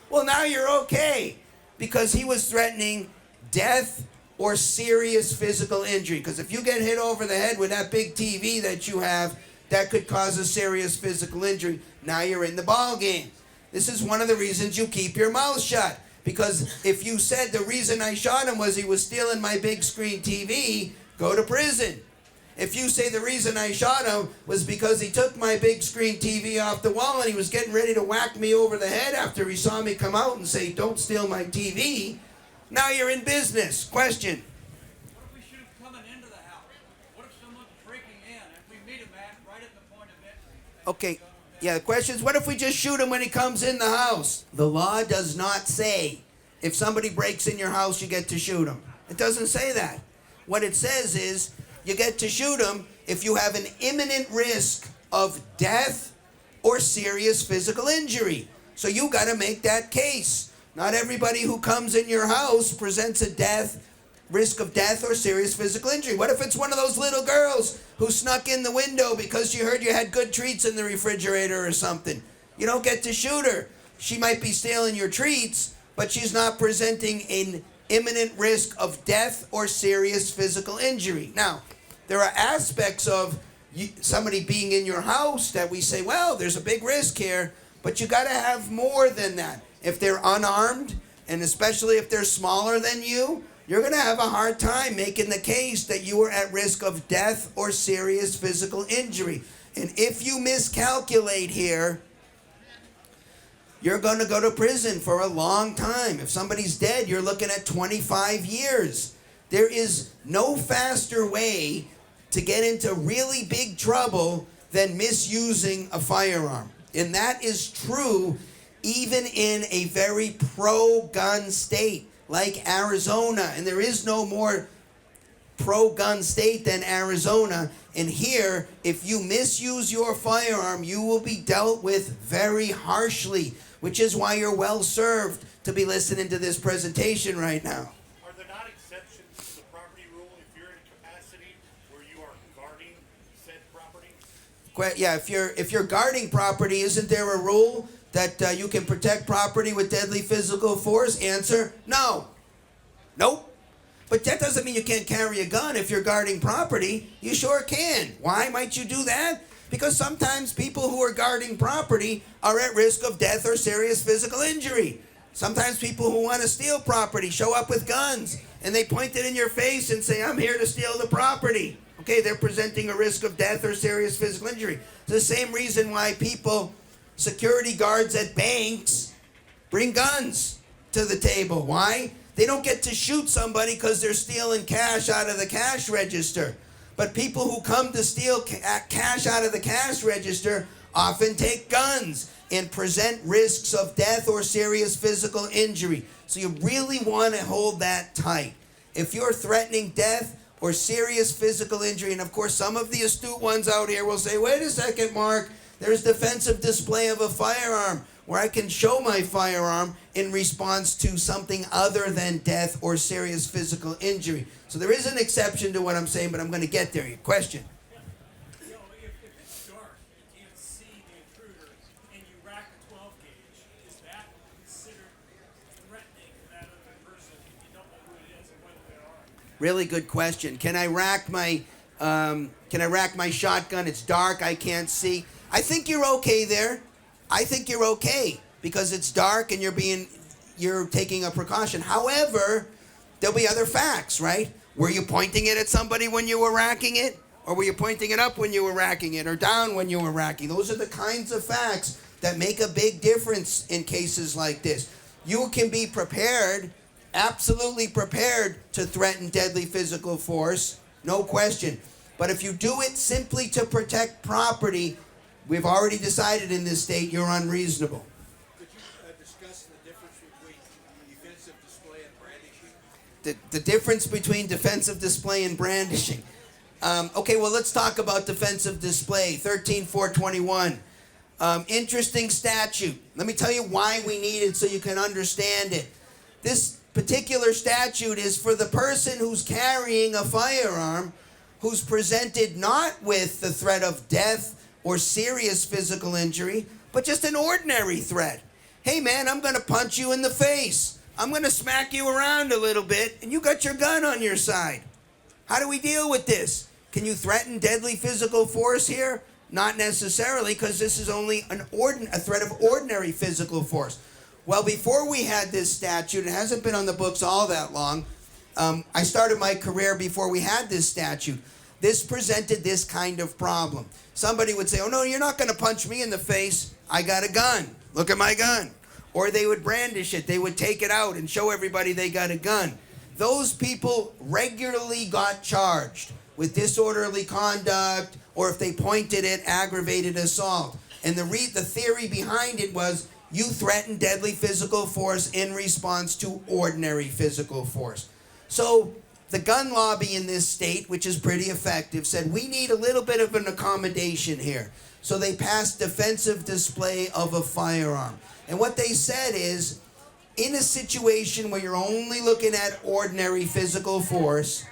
well, now you're okay, because he was threatening death or serious physical injury. Because if you get hit over the head with that big TV that you have, that could cause a serious physical injury. Now you're in the ball game. This is one of the reasons you keep your mouth shut. Because if you said the reason I shot him was he was stealing my big screen TV, go to prison. If you say the reason I shot him was because he took my big screen TV off the wall and he was getting ready to whack me over the head after he saw me come out and say, don't steal my TV, now you're in business. Question.
What if we shoot him coming into the house? What if someone's breaking in and we meet him right at the point of entry?
Okay. Yeah, the question is, what if we just shoot him when he comes in the house? The law does not say if somebody breaks in your house, you get to shoot him. It doesn't say that. What it says is you get to shoot him if you have an imminent risk of death or serious physical injury. So you got to make that case. Not everybody who comes in your house presents a risk of death or serious physical injury. What if it's one of those little girls who snuck in the window because she heard you had good treats in the refrigerator or something? You don't get to shoot her. She might be stealing your treats, but she's not presenting an imminent risk of death or serious physical injury. Now, there are aspects of somebody being in your house that we say, well, there's a big risk here, but you got to have more than that. If they're unarmed, and especially if they're smaller than you, you're going to have a hard time making the case that you are at risk of death or serious physical injury. And if you miscalculate here, you're going to go to prison for a long time. If somebody's dead, you're looking at 25 years. There is no faster way to get into really big trouble than misusing a firearm. And that is true even in a very pro-gun state like Arizona. And there is no more pro-gun state than Arizona. And here, if you misuse your firearm, you will be dealt with very harshly, which is why you're well served to be listening to this presentation right now.
Are there not exceptions to the property rule if you're in a capacity where you are guarding said property?
Yeah, if you're guarding property, isn't there a rule that you can protect property with deadly physical force? Answer, no. Nope. But that doesn't mean you can't carry a gun if you're guarding property. You sure can. Why might you do that? Because sometimes people who are guarding property are at risk of death or serious physical injury. Sometimes people who want to steal property show up with guns and they point it in your face and say, I'm here to steal the property. Okay, they're presenting a risk of death or serious physical injury. It's the same reason why security guards at banks bring guns to the table. Why? They don't get to shoot somebody because they're stealing cash out of the cash register. But people who come to steal cash out of the cash register often take guns and present risks of death or serious physical injury. So you really want to hold that tight. If you're threatening death or serious physical injury, and of course some of the astute ones out here will say, wait a second, Mark, there's defensive display of a firearm where I can show my firearm in response to something other than death or serious physical injury. So there is an exception to what I'm saying, but I'm going to get there. Your question.
You know, if it's dark, you can't see the intruder, and you rack a 12 gauge, is that considered threatening that other person if you don't know who it is and whether they are?
Really good question. Can I rack my shotgun? It's dark. I can't see. I think you're okay there. I think you're okay because it's dark and you're taking a precaution. However, there'll be other facts, right? Were you pointing it at somebody when you were racking it? Or were you pointing it up when you were racking it or down when you were racking? Those are the kinds of facts that make a big difference in cases like this. You can be prepared, absolutely prepared to threaten deadly physical force, no question. But if you do it simply to protect property, we've already decided in this state you're unreasonable.
Could you discuss the difference between defensive display and brandishing?
the difference between defensive display and brandishing. Okay, well, let's talk about defensive display, 13421. Interesting statute. Let me tell you why we need it so you can understand it. This particular statute is for the person who's carrying a firearm who's presented not with the threat of death or serious physical injury, but just an ordinary threat. Hey man, I'm gonna punch you in the face. I'm gonna smack you around a little bit, and you got your gun on your side. How do we deal with this? Can you threaten deadly physical force here? Not necessarily, because this is only a threat of ordinary physical force. Well, before we had this statute, it hasn't been on the books all that long. I started my career before we had this statute. This presented this kind of problem. Somebody would say, oh no, you're not going to punch me in the face. I got a gun. Look at my gun. Or they would brandish it. They would take it out and show everybody they got a gun. Those people regularly got charged with disorderly conduct, or if they pointed it, aggravated assault. And the theory behind it was you threaten deadly physical force in response to ordinary physical force. So the gun lobby in this state, which is pretty effective, said we need a little bit of an accommodation here. So they passed defensive display of a firearm. And what they said is, in a situation where you're only looking at ordinary physical force,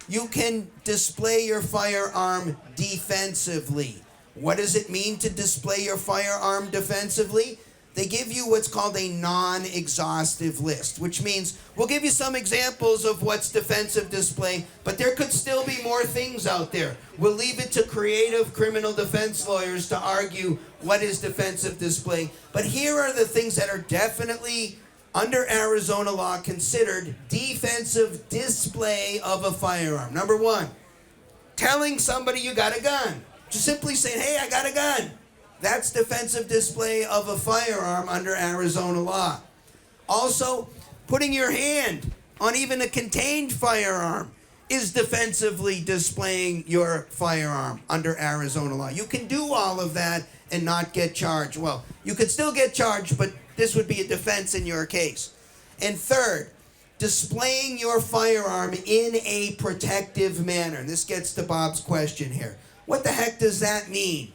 you can display your firearm defensively. What does it mean to display your firearm defensively? They give you what's called a non-exhaustive list, which means we'll give you some examples of what's defensive display, but there could still be more things out there. We'll leave it to creative criminal defense lawyers to argue what is defensive display. But here are the things that are definitely, under Arizona law, considered defensive display of a firearm. Number one, telling somebody you got a gun. Just simply saying, hey, I got a gun. That's defensive display of a firearm under Arizona law. Also, putting your hand on even a contained firearm is defensively displaying your firearm under Arizona law. You can do all of that and not get charged. Well, you could still get charged, but this would be a defense in your case. And third, displaying your firearm in a protective manner. And this gets to Bob's question here. What the heck does that mean?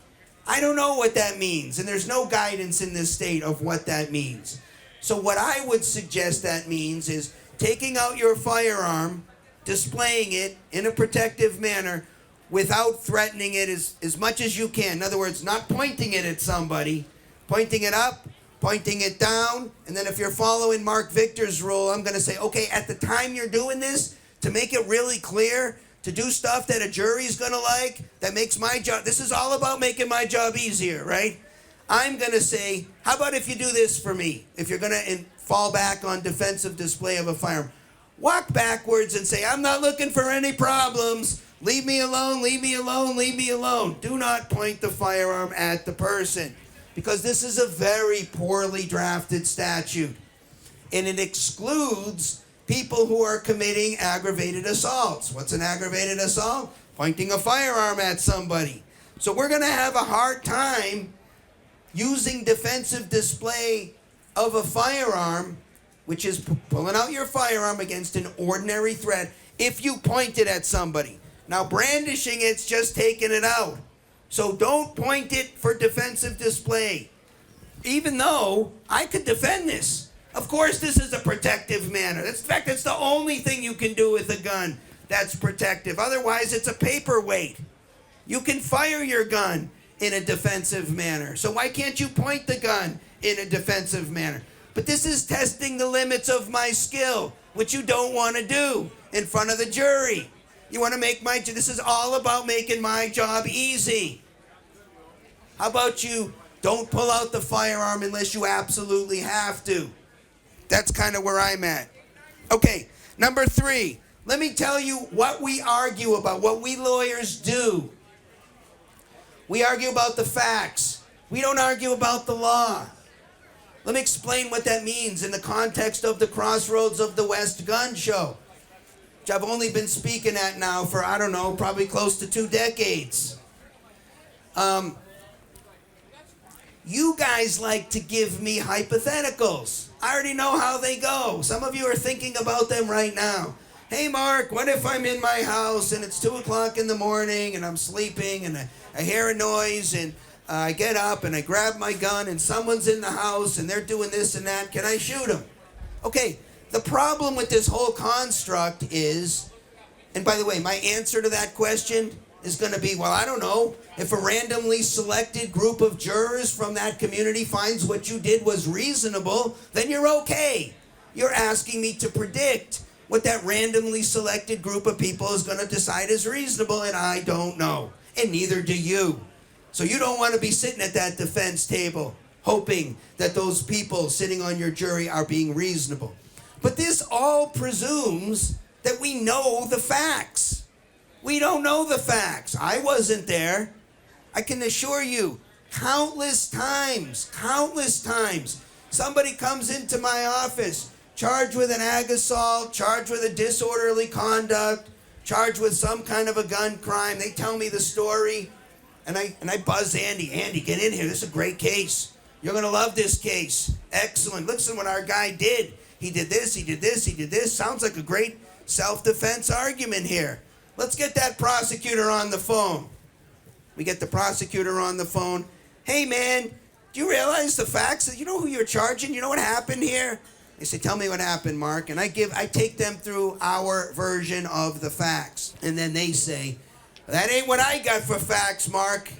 I don't know what that means, and there's no guidance in this state of what that means. So what I would suggest that means is taking out your firearm, displaying it in a protective manner without threatening it as much as you can. In other words, not pointing it at somebody, pointing it up, pointing it down, and then if you're following Marc Victor's rule, I'm going to say, okay, at the time you're doing this, to make it really clear, to do stuff that a jury's gonna like, that makes my job, this is all about making my job easier, right? I'm gonna say, how about if you do this for me? If you're gonna fall back on defensive display of a firearm, walk backwards and say, I'm not looking for any problems. Leave me alone, leave me alone, leave me alone. Do not point the firearm at the person, because this is a very poorly drafted statute. And it excludes people who are committing aggravated assaults. What's an aggravated assault? Pointing a firearm at somebody. So we're going to have a hard time using defensive display of a firearm, which is pulling out your firearm against an ordinary threat, if you point it at somebody. Now, brandishing it's just taking it out. So don't point it for defensive display. Even though I could defend this. Of course, this is a protective manner. In fact, it's the only thing you can do with a gun that's protective. Otherwise, it's a paperweight. You can fire your gun in a defensive manner. So why can't you point the gun in a defensive manner? But this is testing the limits of my skill, which you don't want to do in front of the jury. You want to make this is all about making my job easy. How about you don't pull out the firearm unless you absolutely have to? That's kind of where I'm at. Okay, number 3. Let me tell you what we argue about, what we lawyers do. We argue about the facts. We don't argue about the law. Let me explain what that means in the context of the Crossroads of the West gun show, which I've only been speaking at now for, I don't know, probably close to 2 decades. You guys like to give me hypotheticals. I already know how they go. Some of you are thinking about them right now. Hey Mark, what if I'm in my house and it's 2 o'clock in the morning and I'm sleeping and I hear a noise and I get up and I grab my gun and someone's in the house and they're doing this and that, can I shoot them? Okay, the problem with this whole construct is, and by the way, my answer to that question is going to be, well, I don't know. If a randomly selected group of jurors from that community finds what you did was reasonable, then you're okay. You're asking me to predict what that randomly selected group of people is going to decide is reasonable, and I don't know. And neither do you. So you don't want to be sitting at that defense table hoping that those people sitting on your jury are being reasonable. But this all presumes that we know the facts. We don't know the facts. I wasn't there. I can assure you, countless times, somebody comes into my office charged with an ag assault, charged with a disorderly conduct, charged with some kind of a gun crime. They tell me the story. And I buzz Andy. Andy, get in here. This is a great case. You're going to love this case. Excellent. Listen what our guy did. He did this, he did this, he did this. Sounds like a great self-defense argument here. Let's get that prosecutor on the phone. We get the prosecutor on the phone. Hey, man, do you realize the facts? You know who you're charging? You know what happened here? They say, tell me what happened, Mark. And I take them through our version of the facts. And then they say, that ain't what I got for facts, Mark.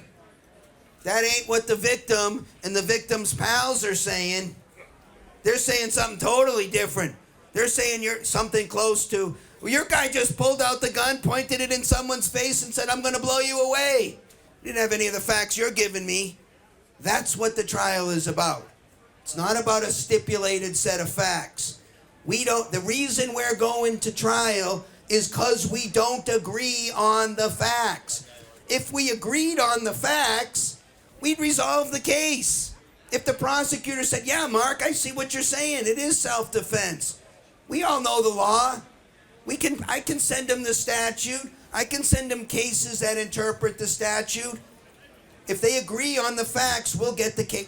That ain't what the victim and the victim's pals are saying. They're saying something totally different. They're saying you're something close to, well, your guy just pulled out the gun, pointed it in someone's face and said, I'm going to blow you away. You didn't have any of the facts you're giving me. That's what the trial is about. It's not about a stipulated set of facts. The reason we're going to trial is because we don't agree on the facts. If we agreed on the facts, we'd resolve the case. If the prosecutor said, yeah, Mark, I see what you're saying. It is self-defense. We all know the law. I can send them the statute. I can send them cases that interpret the statute. If they agree on the facts, we'll get the case.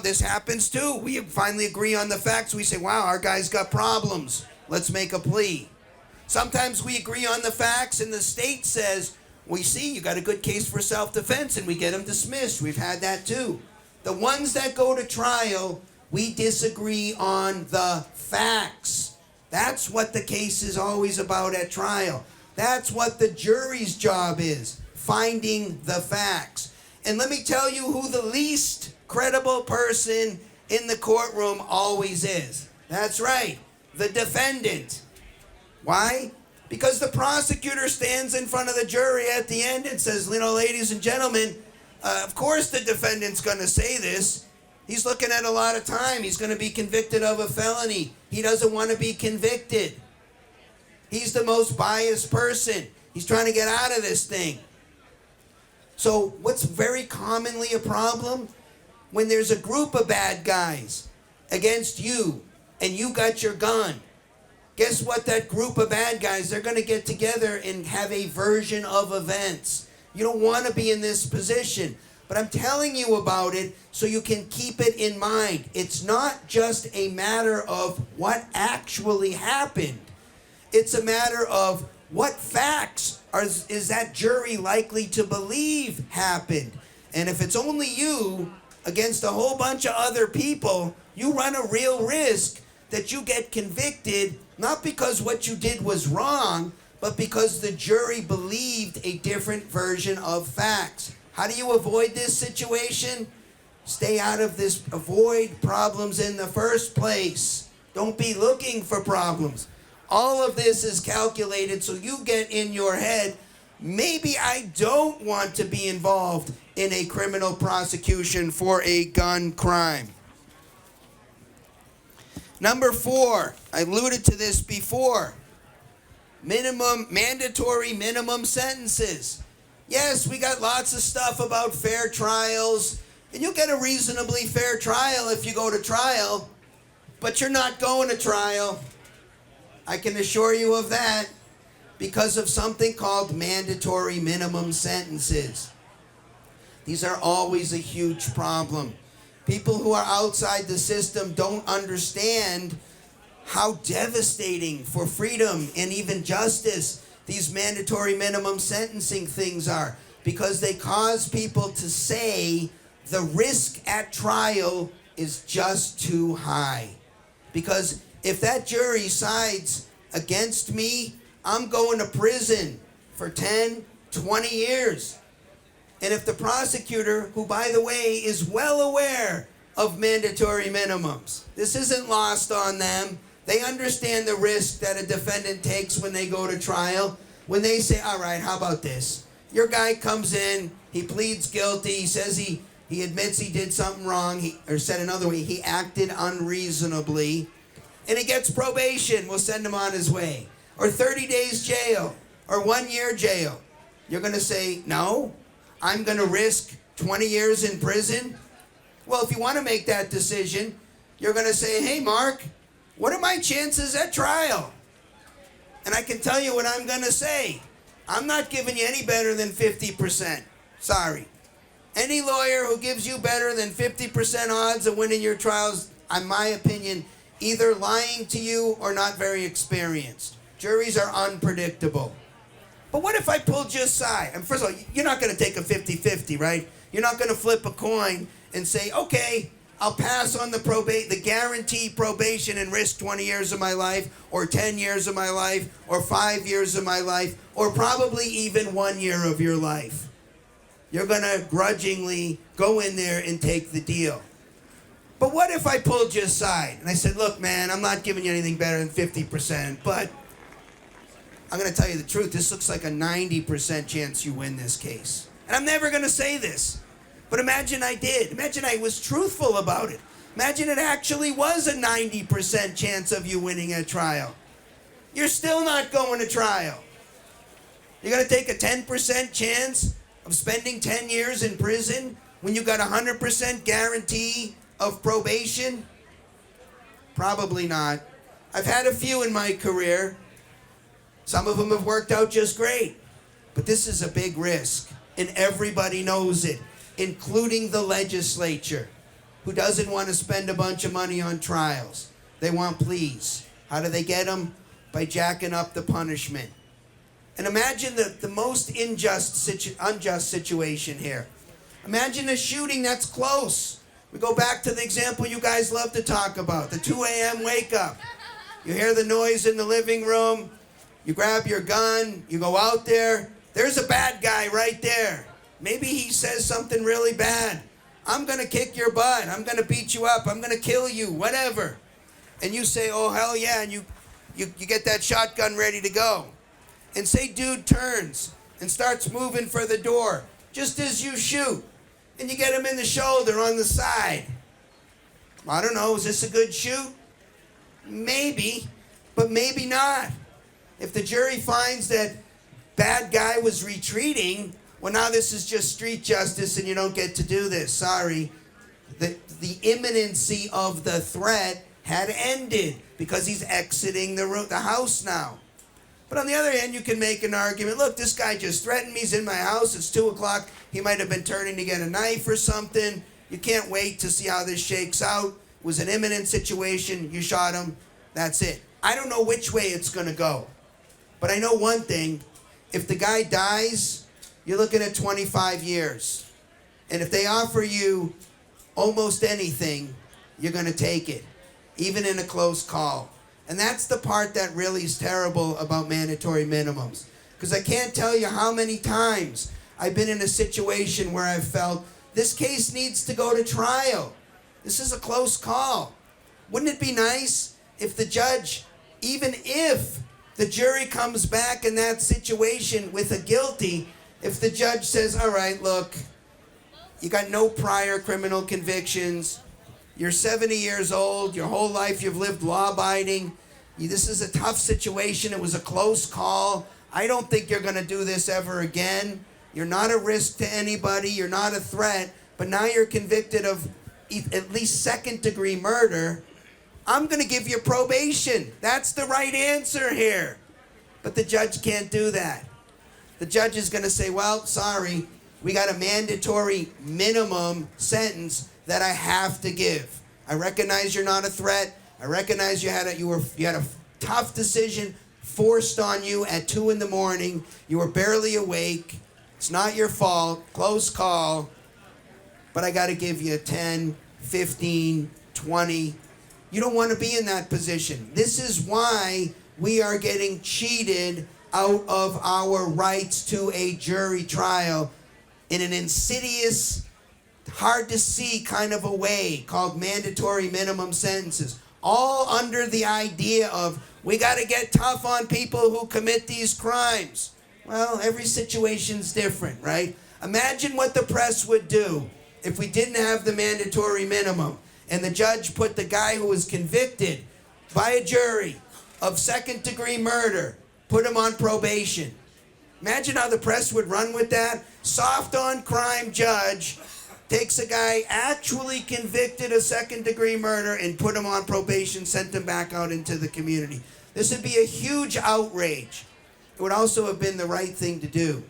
This happens too. We finally agree on the facts. We say, wow, our guy's got problems. Let's make a plea. Sometimes we agree on the facts and the state says, we see you got a good case for self-defense, and we get them dismissed. We've had that too. The ones that go to trial, we disagree on the facts. That's what the case is always about at trial. That's what the jury's job is, finding the facts. And let me tell you who the least credible person in the courtroom always is. That's right, the defendant. Why? Because the prosecutor stands in front of the jury at the end and says, ladies and gentlemen, of course the defendant's going to say this. He's looking at a lot of time. He's going to be convicted of a felony. He doesn't want to be convicted. He's the most biased person. He's trying to get out of this thing. So what's very commonly a problem? When there's a group of bad guys against you and you got your gun, guess what? That group of bad guys, they're going to get together and have a version of events. You don't want to be in this position. But I'm telling you about it so you can keep it in mind. It's not just a matter of what actually happened. It's a matter of what facts is that jury likely to believe happened. And if it's only you against a whole bunch of other people, you run a real risk that you get convicted, not because what you did was wrong, but because the jury believed a different version of facts. How do you avoid this situation? Stay out of this. Avoid problems in the first place. Don't be looking for problems. All of this is calculated so you get in your head, maybe I don't want to be involved in a criminal prosecution for a gun crime. Number 4, I alluded to this before. Mandatory minimum sentences. Yes, we got lots of stuff about fair trials, and you'll get a reasonably fair trial if you go to trial, but you're not going to trial. I can assure you of that, because of something called mandatory minimum sentences. These are always a huge problem. People who are outside the system don't understand how devastating for freedom and even justice these mandatory minimum sentencing things are, because they cause people to say the risk at trial is just too high. Because if that jury sides against me, I'm going to prison for 10, 20 years. And if the prosecutor, who by the way is well aware of mandatory minimums, this isn't lost on them. They understand the risk that a defendant takes when they go to trial. When they say, all right, how about this? Your guy comes in, he pleads guilty, he says he admits he did something wrong, or said another way, he acted unreasonably, and he gets probation. We'll send him on his way. Or 30 days jail, or 1 year jail. You're going to say, no, I'm going to risk 20 years in prison? Well, if you want to make that decision, you're going to say, hey, Mark, what are my chances at trial? And I can tell you what I'm going to say. I'm not giving you any better than 50%. Sorry. Any lawyer who gives you better than 50% odds of winning your trials, in my opinion, either lying to you or not very experienced. Juries are unpredictable. But what if I pulled you aside? And first of all, you're not going to take a 50-50, right? You're not going to flip a coin and say, okay, I'll pass on the guaranteed probation and risk 20 years of my life, or 10 years of my life, or 5 years of my life, or probably even 1 year of your life. You're going to grudgingly go in there and take the deal. But what if I pulled you aside and I said, look, man, I'm not giving you anything better than 50%, but I'm going to tell you the truth. This looks like a 90% chance you win this case. And I'm never going to say this. But imagine I did. Imagine I was truthful about it. Imagine it actually was a 90% chance of you winning at trial. You're still not going to trial. You're going to take a 10% chance of spending 10 years in prison when you got a 100% guarantee of probation? Probably not. I've had a few in my career. Some of them have worked out just great. But this is a big risk, and everybody knows it, including the legislature, who doesn't want to spend a bunch of money on trials. They want pleas. How do they get them? By jacking up the punishment. And imagine the most unjust situation here. Imagine a shooting that's close. We go back to the example you guys love to talk about, the 2 a.m. wake up. You hear the noise in the living room. You grab your gun. You go out there. There's a bad guy right there. Maybe he says something really bad. I'm going to kick your butt. I'm going to beat you up. I'm going to kill you, whatever. And you say, oh, hell yeah, and you get that shotgun ready to go. And say dude turns and starts moving for the door just as you shoot. And you get him in the shoulder on the side. I don't know, is this a good shoot? Maybe, but maybe not. If the jury finds that bad guy was retreating, well, now this is just street justice and you don't get to do this. Sorry. The imminency of the threat had ended because he's exiting the house now. But on the other hand, you can make an argument. Look, this guy just threatened me. He's in my house. It's 2 o'clock. He might have been turning to get a knife or something. You can't wait to see how this shakes out. It was an imminent situation. You shot him. That's it. I don't know which way it's going to go. But I know one thing. If the guy dies, you're looking at 25 years. And if they offer you almost anything, you're going to take it, even in a close call. And that's the part that really is terrible about mandatory minimums. Because I can't tell you how many times I've been in a situation where I've felt, this case needs to go to trial. This is a close call. Wouldn't it be nice if the judge, even if the jury comes back in that situation with a guilty, if the judge says, all right, look, you got no prior criminal convictions, you're 70 years old, your whole life you've lived law-abiding, this is a tough situation, it was a close call, I don't think you're going to do this ever again, you're not a risk to anybody, you're not a threat, but now you're convicted of at least second-degree murder, I'm going to give you probation. That's the right answer here. But the judge can't do that. The judge is going to say, well, sorry, we got a mandatory minimum sentence that I have to give. I recognize you're not a threat. I recognize you had a tough decision forced on you at 2 in the morning. You were barely awake. It's not your fault. Close call. But I got to give you 10, 15, 20. You don't want to be in that position. This is why we are getting cheated out of our rights to a jury trial in an insidious, hard to see kind of a way called mandatory minimum sentences. All under the idea of we got to get tough on people who commit these crimes. Well, every situation's different, right? Imagine what the press would do if we didn't have the mandatory minimum and the judge put the guy who was convicted by a jury of second-degree murder, put him on probation. Imagine how the press would run with that. Soft on crime judge takes a guy actually convicted of second-degree murder and put him on probation, sent him back out into the community. This would be a huge outrage. It would also have been the right thing to do.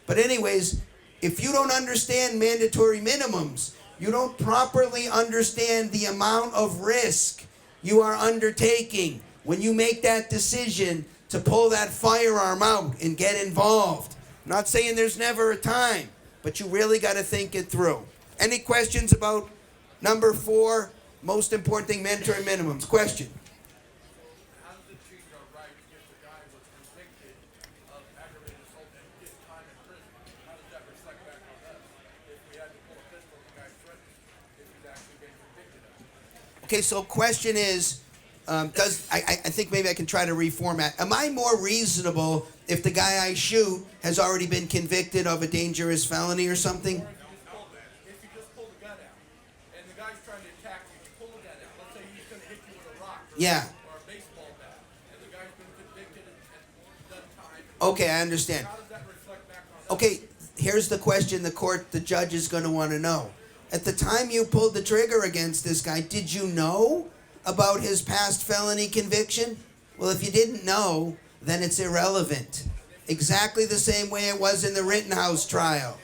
But anyways, if you don't understand mandatory minimums, you don't properly understand the amount of risk you are undertaking when you make that decision to pull that firearm out and get involved. I'm not saying there's never a time, but you really got to think it through. Any questions about number 4, most important thing, mandatory minimums? Question?
How does it change our rights if the guy was convicted of aggravated assault and gets time in prison? How does that reflect back on us if we had to pull a pistol on the guy's threat if he's actually been convicted of it?
Okay, so question is, I think maybe I can try to reformat. Am I more reasonable if the guy I shoot has already been convicted of a dangerous felony or something?
If you just pull the gun out and the guy's trying to attack you, you pull the gun out. Let's say he's going to hit you with a rock or a baseball bat, and the guy's been convicted and done time.
Okay, I understand.
How does that reflect back on us?
Okay, here's the question the judge is going to want to know. At the time you pulled the trigger against this guy, did you know about his past felony conviction? Well, if you didn't know, then it's irrelevant. Exactly the same way it was in the Rittenhouse trial.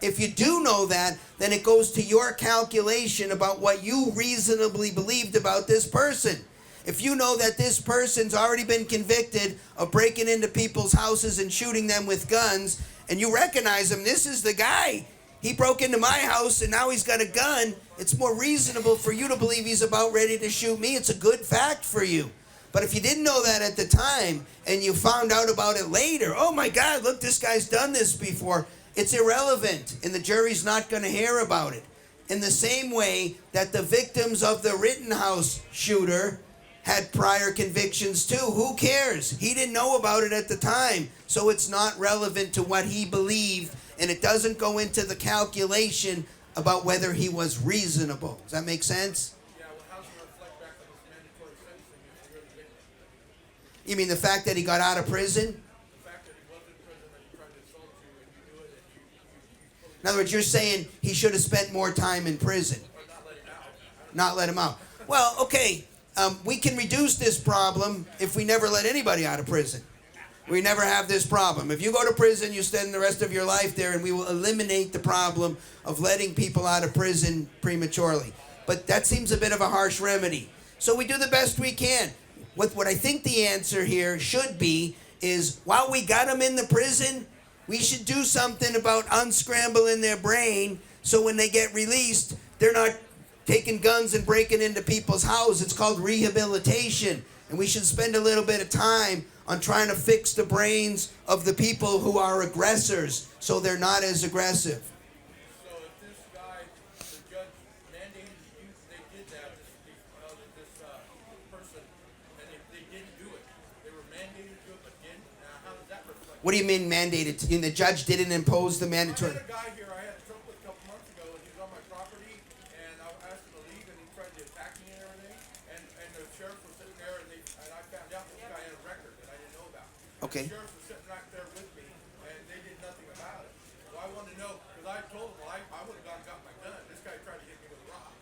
If you do know that, then it goes to your calculation about what you reasonably believed about this person. If you know that this person's already been convicted of breaking into people's houses and shooting them with guns, and you recognize him, this is the guy. He broke into my house and now he's got a gun. It's more reasonable for you to believe he's about ready to shoot me. It's a good fact for you. But if you didn't know that at the time and you found out about it later, oh my God, look, this guy's done this before, it's irrelevant and the jury's not going to hear about it. In the same way that the victims of the Rittenhouse shooter had prior convictions too. Who cares? He didn't know about it at the time, so it's not relevant to what he believed, and it doesn't go into the calculation about whether he was reasonable. Does that make sense?
Yeah, well, how does it reflect back on this mandatory sentencing if you really get it?
You mean the fact that he got out of prison?
The fact that he was in prison and he tried to assault you and you knew it and you pulled
In other words, you're saying he should have spent more time in prison.
or not let him out.
Not let him out. Well, okay, we can reduce this problem if we never let anybody out of prison. We never have this problem. If you go to prison, you spend the rest of your life there, and we will eliminate the problem of letting people out of prison prematurely. But that seems a bit of a harsh remedy. So we do the best we can. What I think the answer here should be is, while we got them in the prison, we should do something about unscrambling their brain so when they get released, they're not taking guns and breaking into people's houses. It's called rehabilitation. And we should spend a little bit of time on trying to fix the brains of the people who are aggressors so they're not as aggressive.
So if this guy, the judge mandated you, they did that, this person, and they didn't do it. They were mandated to do it, but didn't. Now, how does that reflect?
What do you mean mandated? The judge didn't impose the
I
mandatory.
had a guy here I had trouble with a couple months ago, and he was on my property, and I asked him to leave, and he tried to attack me and everything, and the sheriff was sitting there, and I found out this guy had a record that I didn't know about.
Okay.
The sheriff was sitting right there with me, and they did nothing about it. So I wanted to know, because I told him, well, I would have gone and got my gun. This guy tried to hit me with a rock.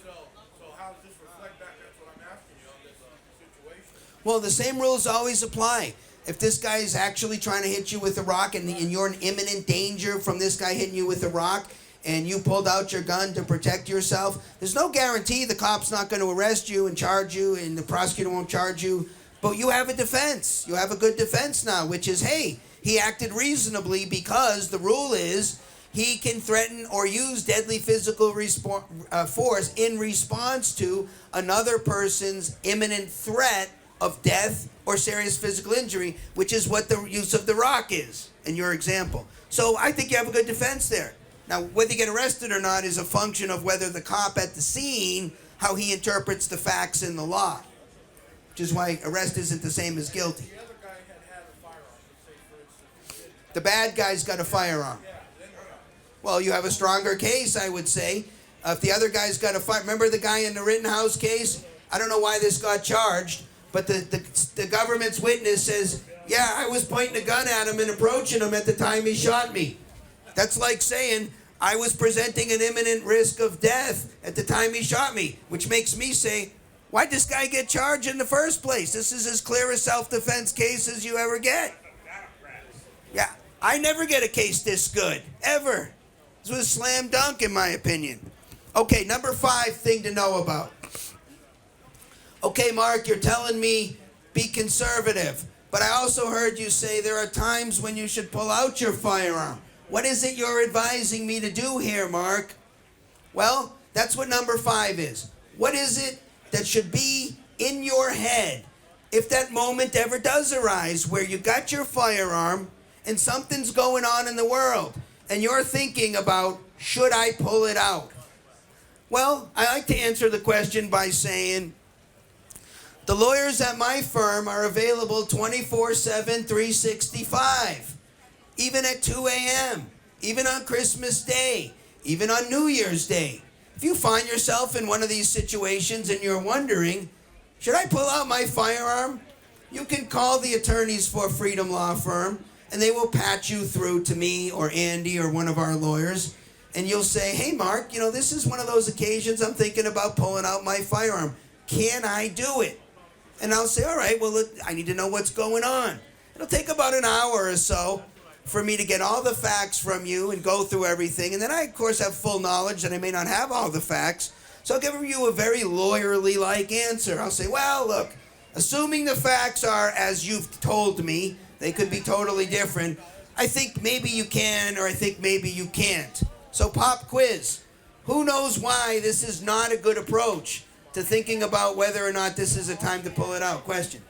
So how does this reflect back? That's what I'm asking you on this situation.
Well, the same rules always apply. If this guy is actually trying to hit you with a rock and you're in imminent danger from this guy hitting you with a rock, and you pulled out your gun to protect yourself, there's no guarantee the cop's not going to arrest you and charge you, and the prosecutor won't charge you. But you have a defense. You have a good defense now, which is, hey, he acted reasonably because the rule is he can threaten or use deadly physical force in response to another person's imminent threat of death or serious physical injury, which is what the use of the rock is in your example. So I think you have a good defense there. Now, whether you get arrested or not is a function of whether the cop at the scene, how he interprets the facts in the law, which is why arrest isn't the same as guilty.
The other guy had a firearm, let's say, for instance. He did.
The bad guy's got a firearm. Well, you have a stronger case, I would say. If the other guy's got a firearm, remember the guy in the Rittenhouse case? I don't know why this got charged, but the government's witness says, yeah, I was pointing a gun at him and approaching him at the time he shot me. That's like saying, I was presenting an imminent risk of death at the time he shot me, which makes me say, why'd this guy get charged in the first place? This is as clear a self-defense case as you ever get. Yeah, I never get a case this good, ever. This was a slam dunk in my opinion. Okay, number 5 thing to know about. Okay, Mark, you're telling me be conservative, but I also heard you say there are times when you should pull out your firearm. What is it you're advising me to do here, Mark? Well, that's what number 5 is. What is it that should be in your head if that moment ever does arise where you got your firearm and something's going on in the world and you're thinking about, should I pull it out? Well, I like to answer the question by saying, the lawyers at my firm are available 24/7, 365. Even at 2 a.m., even on Christmas Day, even on New Year's Day. If you find yourself in one of these situations and you're wondering, should I pull out my firearm? You can call the attorneys for Freedom Law Firm, and they will patch you through to me or Andy or one of our lawyers, and you'll say, hey, Mark, you know, this is one of those occasions I'm thinking about pulling out my firearm. Can I do it? And I'll say, all right, well, look, I need to know what's going on. It'll take about an hour or so for me to get all the facts from you and go through everything. And then I, of course, have full knowledge that I may not have all the facts. So I'll give you a very lawyerly-like answer. I'll say, well, look, assuming the facts are as you've told me, they could be totally different. I think maybe you can, or I think maybe you can't. So pop quiz. Who knows why this is not a good approach to thinking about whether or not this is a time to pull it out? Question.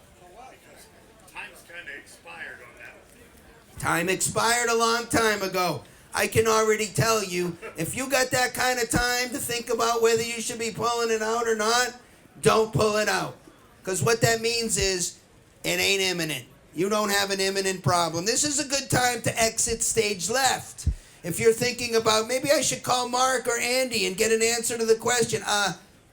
Time's kind of expired on that.
Time expired a long time ago. I can already tell you, if you got that kind of time to think about whether you should be pulling it out or not, don't pull it out. Because what that means is, it ain't imminent. You don't have an imminent problem. This is a good time to exit stage left. If you're thinking about, maybe I should call Mark or Andy and get an answer to the question,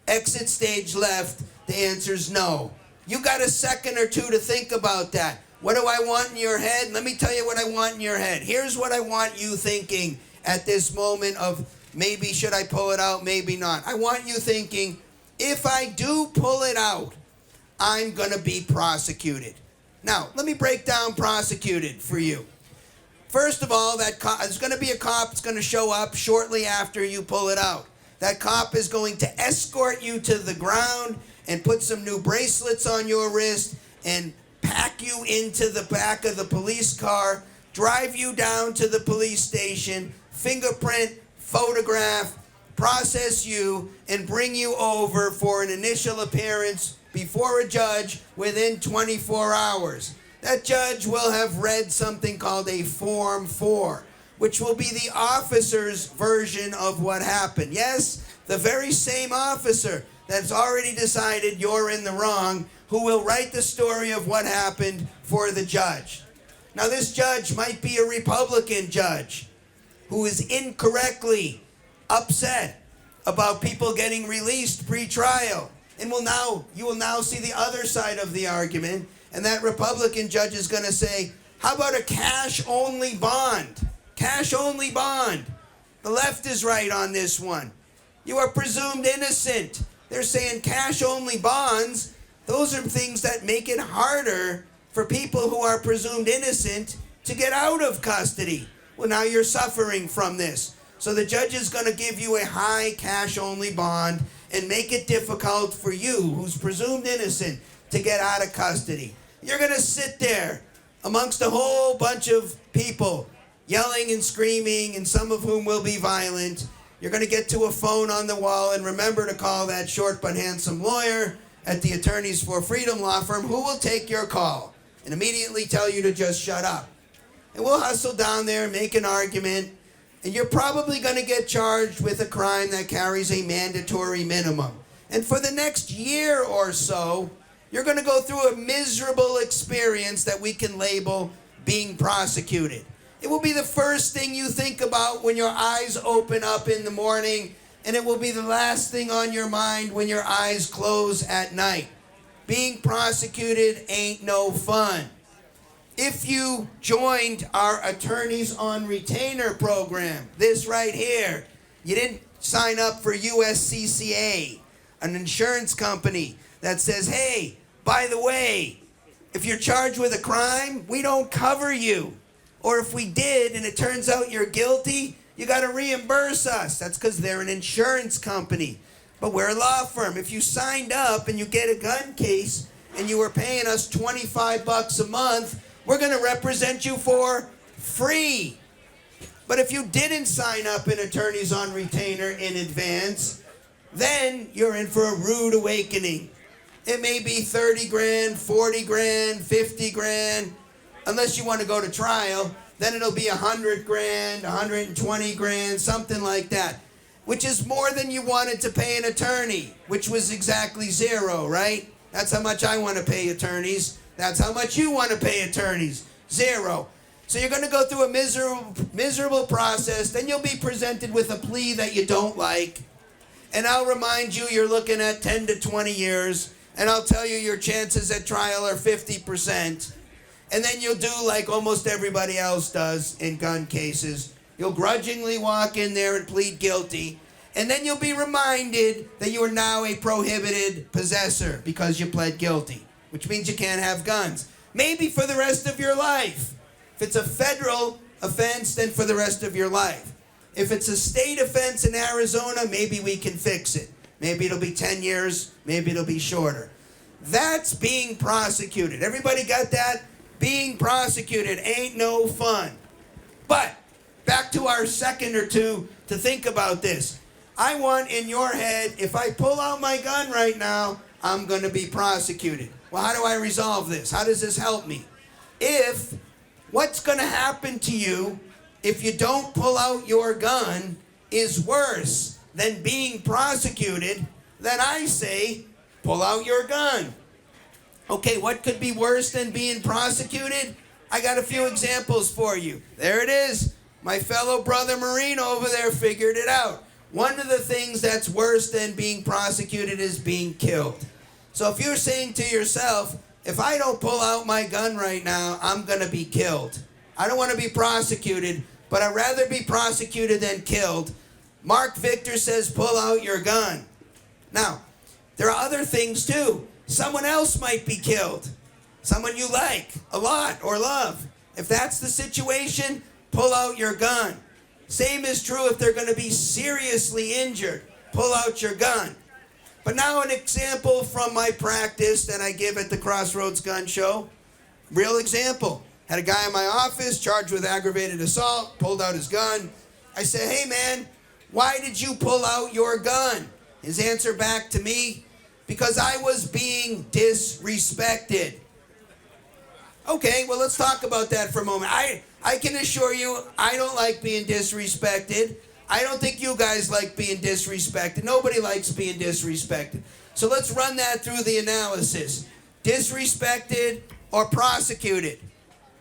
exit stage left, the answer's no. You got a second or two to think about that. What do I want in your head? Let me tell you what I want in your head. Here's what I want you thinking at this moment of maybe should I pull it out, maybe not. I want you thinking, if I do pull it out, I'm going to be prosecuted. Now, let me break down prosecuted for you. First of all, there's going to be a cop that's going to show up shortly after you pull it out. That cop is going to escort you to the ground and put some new bracelets on your wrist and pack you into the back of the police car, drive you down to the police station, fingerprint, photograph, process you, and bring you over for an initial appearance before a judge within 24 hours. That judge will have read something called a Form 4, which will be the officer's version of what happened. Yes, the very same officer that's already decided you're in the wrong, who will write the story of what happened for the judge. Now, this judge might be a Republican judge who is incorrectly upset about people getting released pre-trial. And you will now see the other side of the argument, and that Republican judge is going to say, how about a cash-only bond? Cash-only bond. The left is right on this one. You are presumed innocent. They're saying cash-only bonds. Those are things that make it harder for people who are presumed innocent to get out of custody. Well, now you're suffering from this. So the judge is going to give you a high cash-only bond and make it difficult for you, who's presumed innocent, to get out of custody. You're going to sit there amongst a whole bunch of people yelling and screaming, and some of whom will be violent. You're going to get to a phone on the wall, and remember to call that short but handsome lawyer at the Attorneys for Freedom law firm, who will take your call and immediately tell you to just shut up. And we'll hustle down there, make an argument, and you're probably going to get charged with a crime that carries a mandatory minimum. And for the next year or so, you're going to go through a miserable experience that we can label being prosecuted. It will be the first thing you think about when your eyes open up in the morning, and it will be the last thing on your mind when your eyes close at night. Being prosecuted ain't no fun. If you joined our Attorneys on Retainer program, this right here, you didn't sign up for USCCA, an insurance company that says, hey, by the way, if you're charged with a crime, we don't cover you. Or if we did and it turns out you're guilty, you got to reimburse us. That's because they're an insurance company. But we're a law firm. If you signed up and you get a gun case and you were paying us $25 a month, we're going to represent you for free. But if you didn't sign up in Attorneys on Retainer in advance, then you're in for a rude awakening. It may be 30 grand, 40 grand, 50 grand. Unless you want to go to trial, then it'll be 100 grand, 120 grand, something like that. Which is more than you wanted to pay an attorney, which was exactly zero, right? That's how much I want to pay attorneys. That's how much you want to pay attorneys. Zero. So you're going to go through a miserable process. Then you'll be presented with a plea that you don't like. And I'll remind you you're looking at 10 to 20 years. And I'll tell you your chances at trial are 50%. And then you'll do like almost everybody else does in gun cases. You'll grudgingly walk in there and plead guilty. And then you'll be reminded that you are now a prohibited possessor because you pled guilty, which means you can't have guns. Maybe for the rest of your life. If it's a federal offense, then for the rest of your life. If it's a state offense in Arizona, maybe we can fix it. Maybe it'll be 10 years, maybe it'll be shorter. That's being prosecuted. Everybody got that? Being prosecuted ain't no fun. But back to our second or two to think about this. I want in your head, if I pull out my gun right now, I'm going to be prosecuted. Well, how do I resolve this? How does this help me? What's going to happen to you if you don't pull out your gun is worse than being prosecuted, then I say, pull out your gun. Okay, what could be worse than being prosecuted? I got a few examples for you. There it is. My fellow brother Marine over there figured it out. One of the things that's worse than being prosecuted is being killed. So if you're saying to yourself, if I don't pull out my gun right now, I'm going to be killed. I don't want to be prosecuted, but I'd rather be prosecuted than killed. Marc Victor says, pull out your gun. Now, there are other things too. Someone else might be killed. Someone you like a lot or love. If that's the situation, pull out your gun. Same is true if they're going to be seriously injured. Pull out your gun. But now an example from my practice that I give at the Crossroads Gun Show. Real example. Had a guy in my office charged with aggravated assault, pulled out his gun. I said, hey man, why did you pull out your gun? His answer back to me, because I was being disrespected. Okay, well, let's talk about that for a moment. I can assure you, I don't like being disrespected. I don't think you guys like being disrespected. Nobody likes being disrespected. So let's run that through the analysis. Disrespected or prosecuted?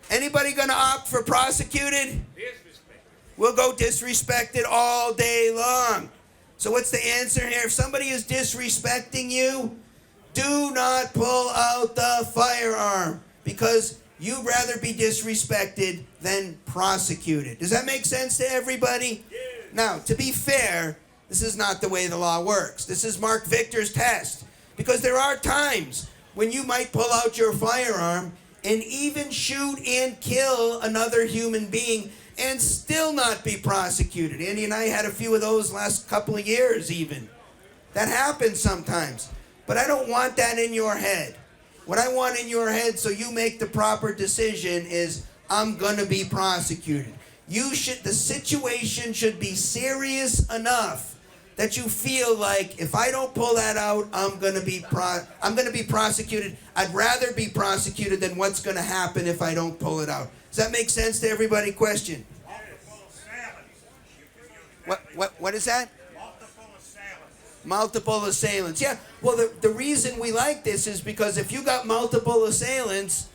Anybody going to opt for prosecuted?
Disrespect.
We'll go disrespected all day long. So what's the answer here? If somebody is disrespecting you, do not pull out the firearm, because you'd rather be disrespected than prosecuted. Does that make sense to everybody? Yeah. Now, to be fair, this is not the way the law works. This is Marc Victor's test, because there are times when you might pull out your firearm and even shoot and kill another human being, and still not be prosecuted. Andy and I had a few of those last couple of years even. That happens sometimes. But I don't want that in your head. What I want in your head so you make the proper decision is, I'm going to be prosecuted. The situation should be serious enough that you feel like, if I don't pull that out, I'm going to be prosecuted. I'd rather be prosecuted than what's going to happen if I don't pull it out. Does that make sense to everybody? Question. What is that? Multiple assailants. Yeah, well, the reason we like this is because if you got multiple assailants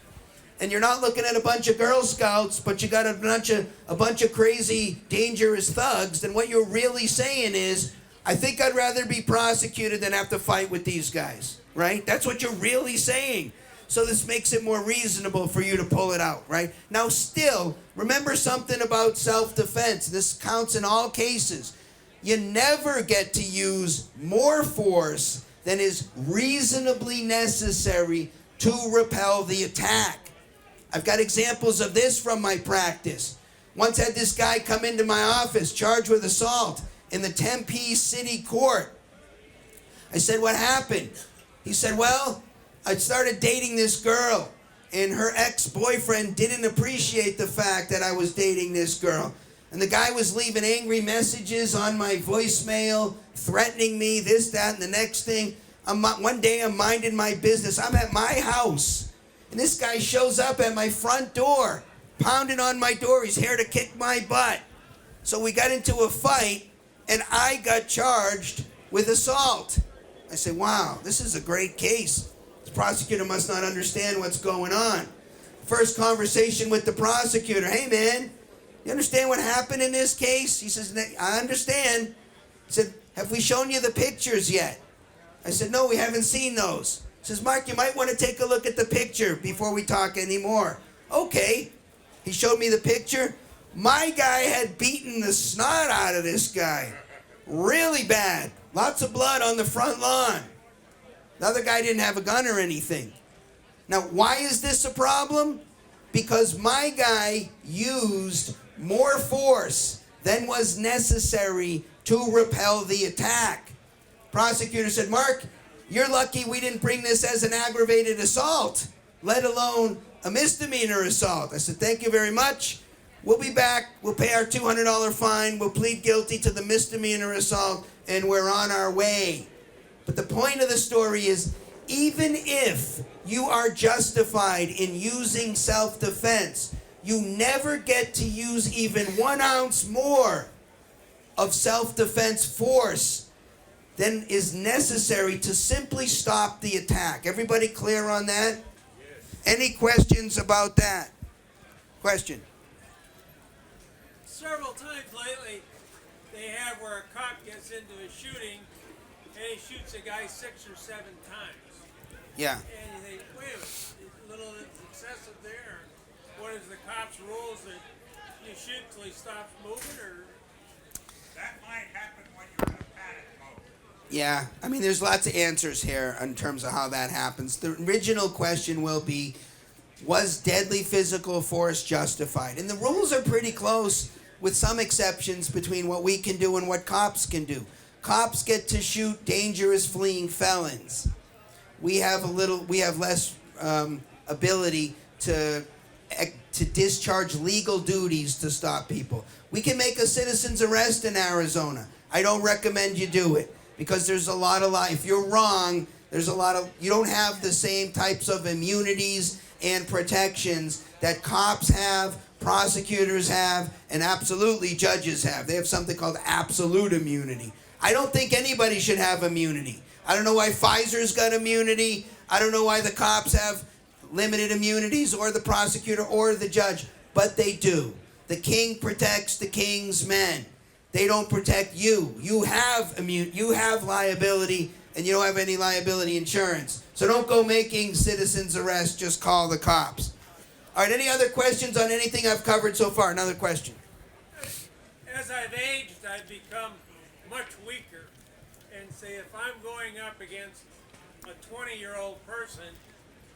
and you're not looking at a bunch of Girl Scouts, but you got a bunch of crazy, dangerous thugs, then what you're really saying is, I think I'd rather be prosecuted than have to fight with these guys, right? That's what you're really saying. So this makes it more reasonable for you to pull it out, right? Now still, remember something about self-defense. This counts in all cases. You never get to use more force than is reasonably necessary to repel the attack. I've got examples of this from my practice. Once had this guy come into my office charged with assault in the Tempe City Court. I said, what happened? He said, well, I started dating this girl, and her ex-boyfriend didn't appreciate the fact that I was dating this girl. And the guy was leaving angry messages on my voicemail, threatening me, this, that, and the next thing. One day I'm minding my business. I'm at my house, and this guy shows up at my front door, pounding on my door. He's here to kick my butt. So we got into a fight, and I got charged with assault. I said, wow, this is a great case. The prosecutor must not understand what's going on. First conversation with the prosecutor. Hey, man, you understand what happened in this case? He says, I understand. He said, have we shown you the pictures yet? I said, no, we haven't seen those. He says, Mark, you might want to take a look at the picture before we talk anymore. Okay. He showed me the picture. My guy had beaten the snot out of this guy. Really bad. Lots of blood on the front lawn. The other guy didn't have a gun or anything. Now, why is this a problem? Because my guy used more force than was necessary to repel the attack. Prosecutor said, Mark, you're lucky we didn't bring this as an aggravated assault, let alone a misdemeanor assault. I said, thank you very much. We'll be back. We'll pay our $200 fine. We'll plead guilty to the misdemeanor assault, and we're on our way. But the point of the story is, even if you are justified in using self-defense, you never get to use even 1 ounce more of self-defense force than is necessary to simply stop the attack. Everybody clear on that? Yes. Any questions about that? Question?
Several times lately, they have where a cop gets into a shooting and he shoots a guy 6 or 7 times.
Yeah.
And you think, wait a minute, is a little excessive there. What is the cop's rules that you shoot till he stops moving, or?
That might happen when you're in a panic mode.
Yeah, I mean, there's lots of answers here in terms of how that happens. The original question will be, was deadly physical force justified? And the rules are pretty close, with some exceptions between what we can do and what cops can do. Cops get to shoot dangerous fleeing felons. We have less ability to discharge legal duties to stop people. We can make a citizen's arrest in Arizona. I don't recommend you do it because there's a lot of if you're wrong, you don't have the same types of immunities and protections that cops have, prosecutors have, and absolutely judges have. They have something called absolute immunity. I don't think anybody should have immunity. I don't know why Pfizer's got immunity. I don't know why the cops have limited immunities, or the prosecutor, or the judge, but they do. The king protects the king's men. They don't protect you. You have liability, and you don't have any liability insurance. So don't go making citizens arrests, just call the cops. All right, any other questions on anything I've covered so far? Another question.
As I've aged, I've become much weaker. And say, if I'm going up against a 20-year-old person,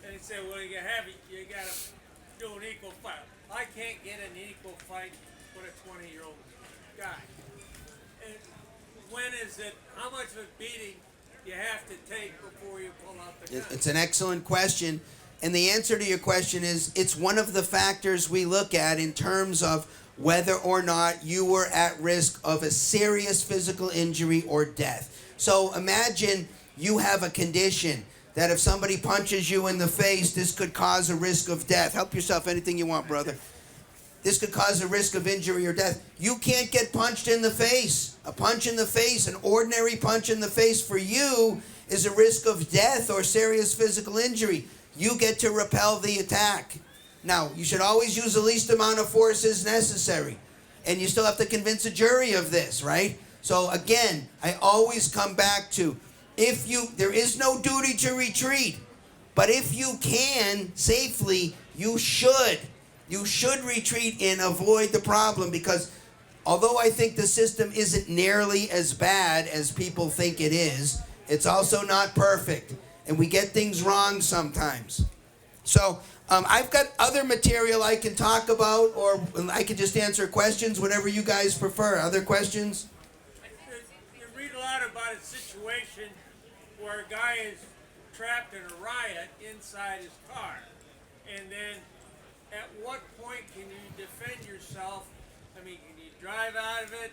and they say, well, you got to do an equal fight. I can't get an equal fight with a 20-year-old guy? And when is it, how much of a beating you have to take before you pull out the gun?
It's an excellent question. And the answer to your question is it's one of the factors we look at in terms of whether or not you were at risk of a serious physical injury or death. So imagine you have a condition that if somebody punches you in the face, this could cause a risk of death. Help yourself, anything you want, brother. This could cause a risk of injury or death. You can't get punched in the face. A punch in the face, an ordinary punch in the face for you is a risk of death or serious physical injury. You get to repel the attack. Now, you should always use the least amount of force as necessary. And you still have to convince a jury of this, right? So again, I always come back to, there is no duty to retreat. But if you can safely, you should. You should retreat and avoid the problem, because although I think the system isn't nearly as bad as people think it is, it's also not perfect. And we get things wrong sometimes. So I've got other material I can talk about, or I can just answer questions, whatever you guys prefer. Other questions?
You read a lot about a situation where a guy is trapped in a riot inside his car. And then at what point can you defend yourself? I mean, can you drive out of it?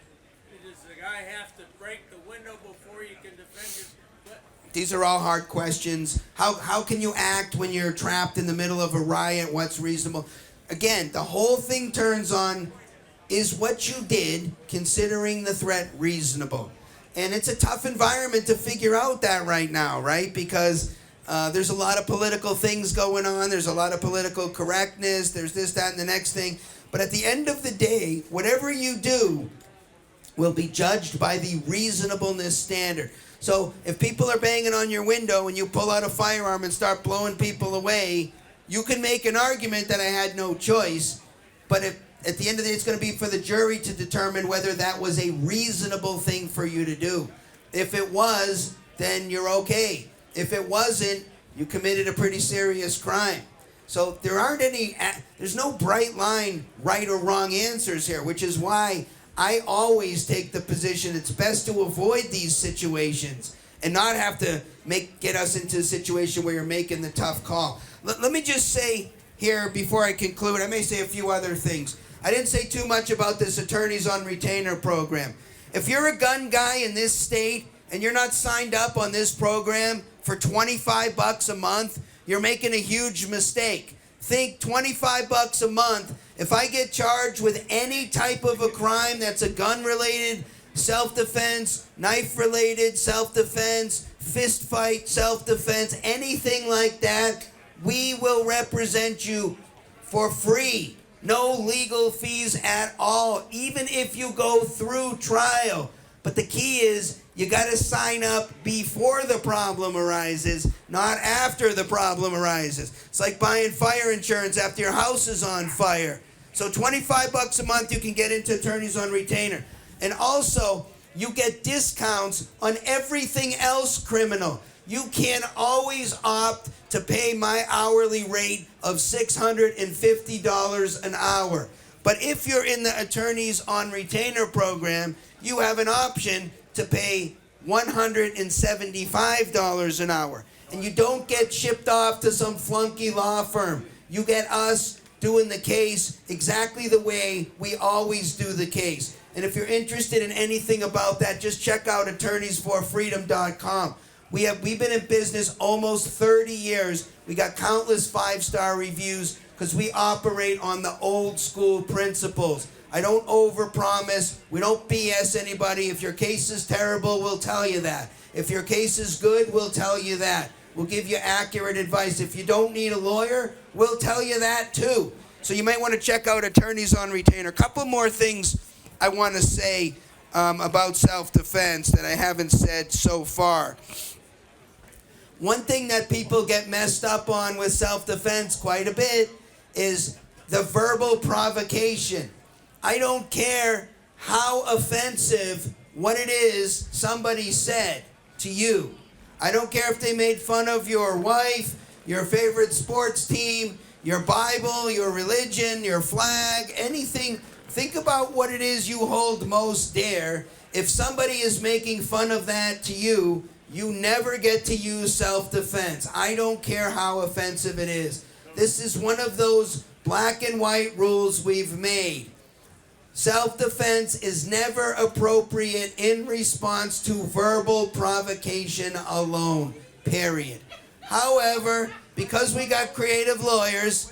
Does the guy have to break the window before you can defend yourself?
These are all hard questions. How can you act when you're trapped in the middle of a riot? What's reasonable? Again, the whole thing turns on, is what you did, considering the threat, reasonable? And it's a tough environment to figure out that right now, right? Because there's a lot of political things going on. There's a lot of political correctness. There's this, that, and the next thing. But at the end of the day, whatever you do will be judged by the reasonableness standard. So if people are banging on your window and you pull out a firearm and start blowing people away, you can make an argument that I had no choice. But if, at the end of the day, it's going to be for the jury to determine whether that was a reasonable thing for you to do. If it was, then you're okay. If it wasn't, you committed a pretty serious crime. So there's no bright line, right or wrong answers here, which is why I always take the position it's best to avoid these situations and not have to get us into a situation where you're making the tough call. Let me just say here before I conclude, I may say a few other things. I didn't say too much about this Attorneys on Retainer program. If you're a gun guy in this state and you're not signed up on this program for $25 a month, you're making a huge mistake. Think $25 a month. If I get charged with any type of a crime that's a gun-related, self-defense, knife-related, self-defense, fist fight, self-defense, anything like that, we will represent you for free. No legal fees at all, even if you go through trial. But the key is you got to sign up before the problem arises, not after the problem arises. It's like buying fire insurance after your house is on fire. So $25 a month, you can get into Attorneys on Retainer. And also, you get discounts on everything else criminal. You can always opt to pay my hourly rate of $650 an hour. But if you're in the Attorneys on Retainer program, you have an option to pay $175 an hour. And you don't get shipped off to some flunky law firm. You get us doing the case exactly the way we always do the case. And if you're interested in anything about that, just check out attorneysforfreedom.com. We've been in business almost 30 years. We got countless 5-star reviews because we operate on the old school principles. I don't overpromise. We don't BS anybody. If your case is terrible, we'll tell you that. If your case is good, we'll tell you that. We'll give you accurate advice. If you don't need a lawyer, we'll tell you that too. So you might want to check out Attorneys on Retainer. A couple more things I want to say about self-defense that I haven't said so far. One thing that people get messed up on with self-defense quite a bit is the verbal provocation. I don't care how offensive what it is somebody said to you. I don't care if they made fun of your wife, your favorite sports team, your Bible, your religion, your flag, anything. Think about what it is you hold most dear. If somebody is making fun of that to you, you never get to use self-defense. I don't care how offensive it is. This is one of those black and white rules we've made. Self-defense is never appropriate in response to verbal provocation alone, period. However, because we got creative lawyers,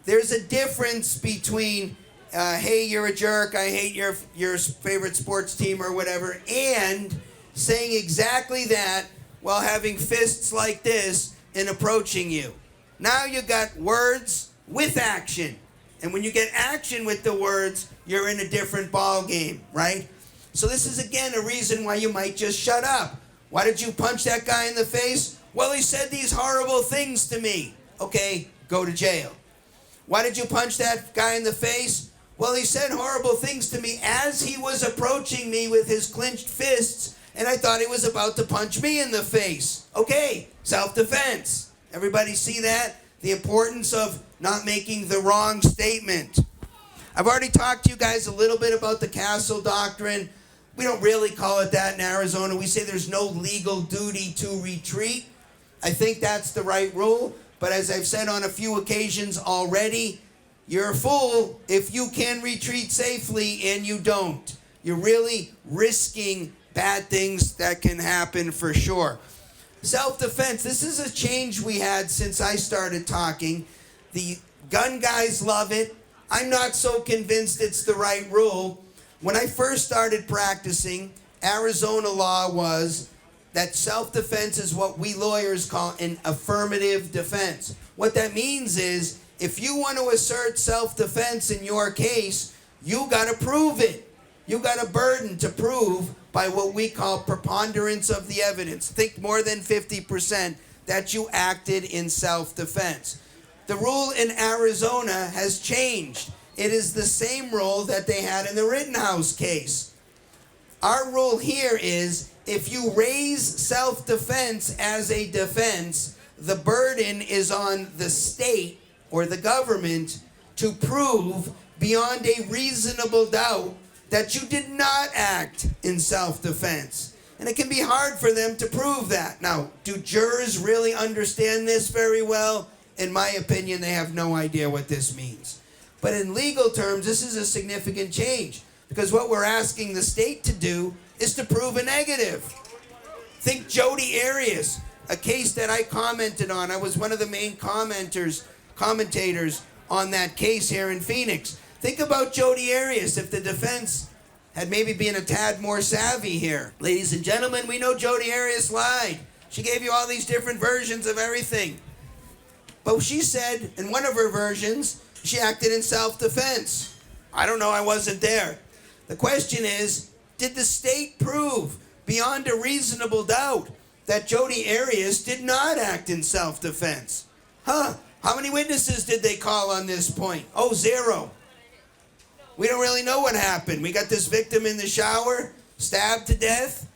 there's a difference between, hey, you're a jerk, I hate your favorite sports team or whatever, and saying exactly that while having fists like this and approaching you. Now you got words with action. And when you get action with the words, you're in a different ball game, right? So this is, again, a reason why you might just shut up. Why did you punch that guy in the face? Well, he said these horrible things to me. Okay, go to jail. Why did you punch that guy in the face? Well, he said horrible things to me as he was approaching me with his clenched fists, and I thought he was about to punch me in the face. Okay, self-defense. Everybody see that? The importance of not making the wrong statement. I've already talked to you guys a little bit about the castle doctrine. We don't really call it that in Arizona. We say there's no legal duty to retreat. I think that's the right rule. But as I've said on a few occasions already, you're a fool if you can retreat safely and you don't. You're really risking bad things that can happen for sure. Self-defense, this is a change we had since I started talking. The gun guys love it. I'm not so convinced it's the right rule. When I first started practicing, Arizona law was that self-defense is what we lawyers call an affirmative defense. What that means is, if you want to assert self-defense in your case, you got to prove it. You got a burden to prove by what we call preponderance of the evidence. Think more than 50% that you acted in self-defense. The rule in Arizona has changed. It is the same rule that they had in the Rittenhouse case. Our rule here is, if you raise self-defense as a defense, the burden is on the state or the government to prove beyond a reasonable doubt that you did not act in self-defense. And it can be hard for them to prove that. Now, do jurors really understand this very well? In my opinion, they have no idea what this means. But in legal terms, this is a significant change, because what we're asking the state to do is to prove a negative. Think Jodi Arias, a case that I commented on. I was one of the main commentators on that case here in Phoenix. Think about Jodi Arias if the defense had maybe been a tad more savvy here. Ladies and gentlemen, we know Jodi Arias lied. She gave you all these different versions of everything. But she said in one of her versions, she acted in self-defense. I don't know, I wasn't there. The question is, did the state prove beyond a reasonable doubt that Jodi Arias did not act in self-defense? How many witnesses did they call on this point? Oh, 0. We don't really know what happened. We got this victim in the shower, stabbed to death.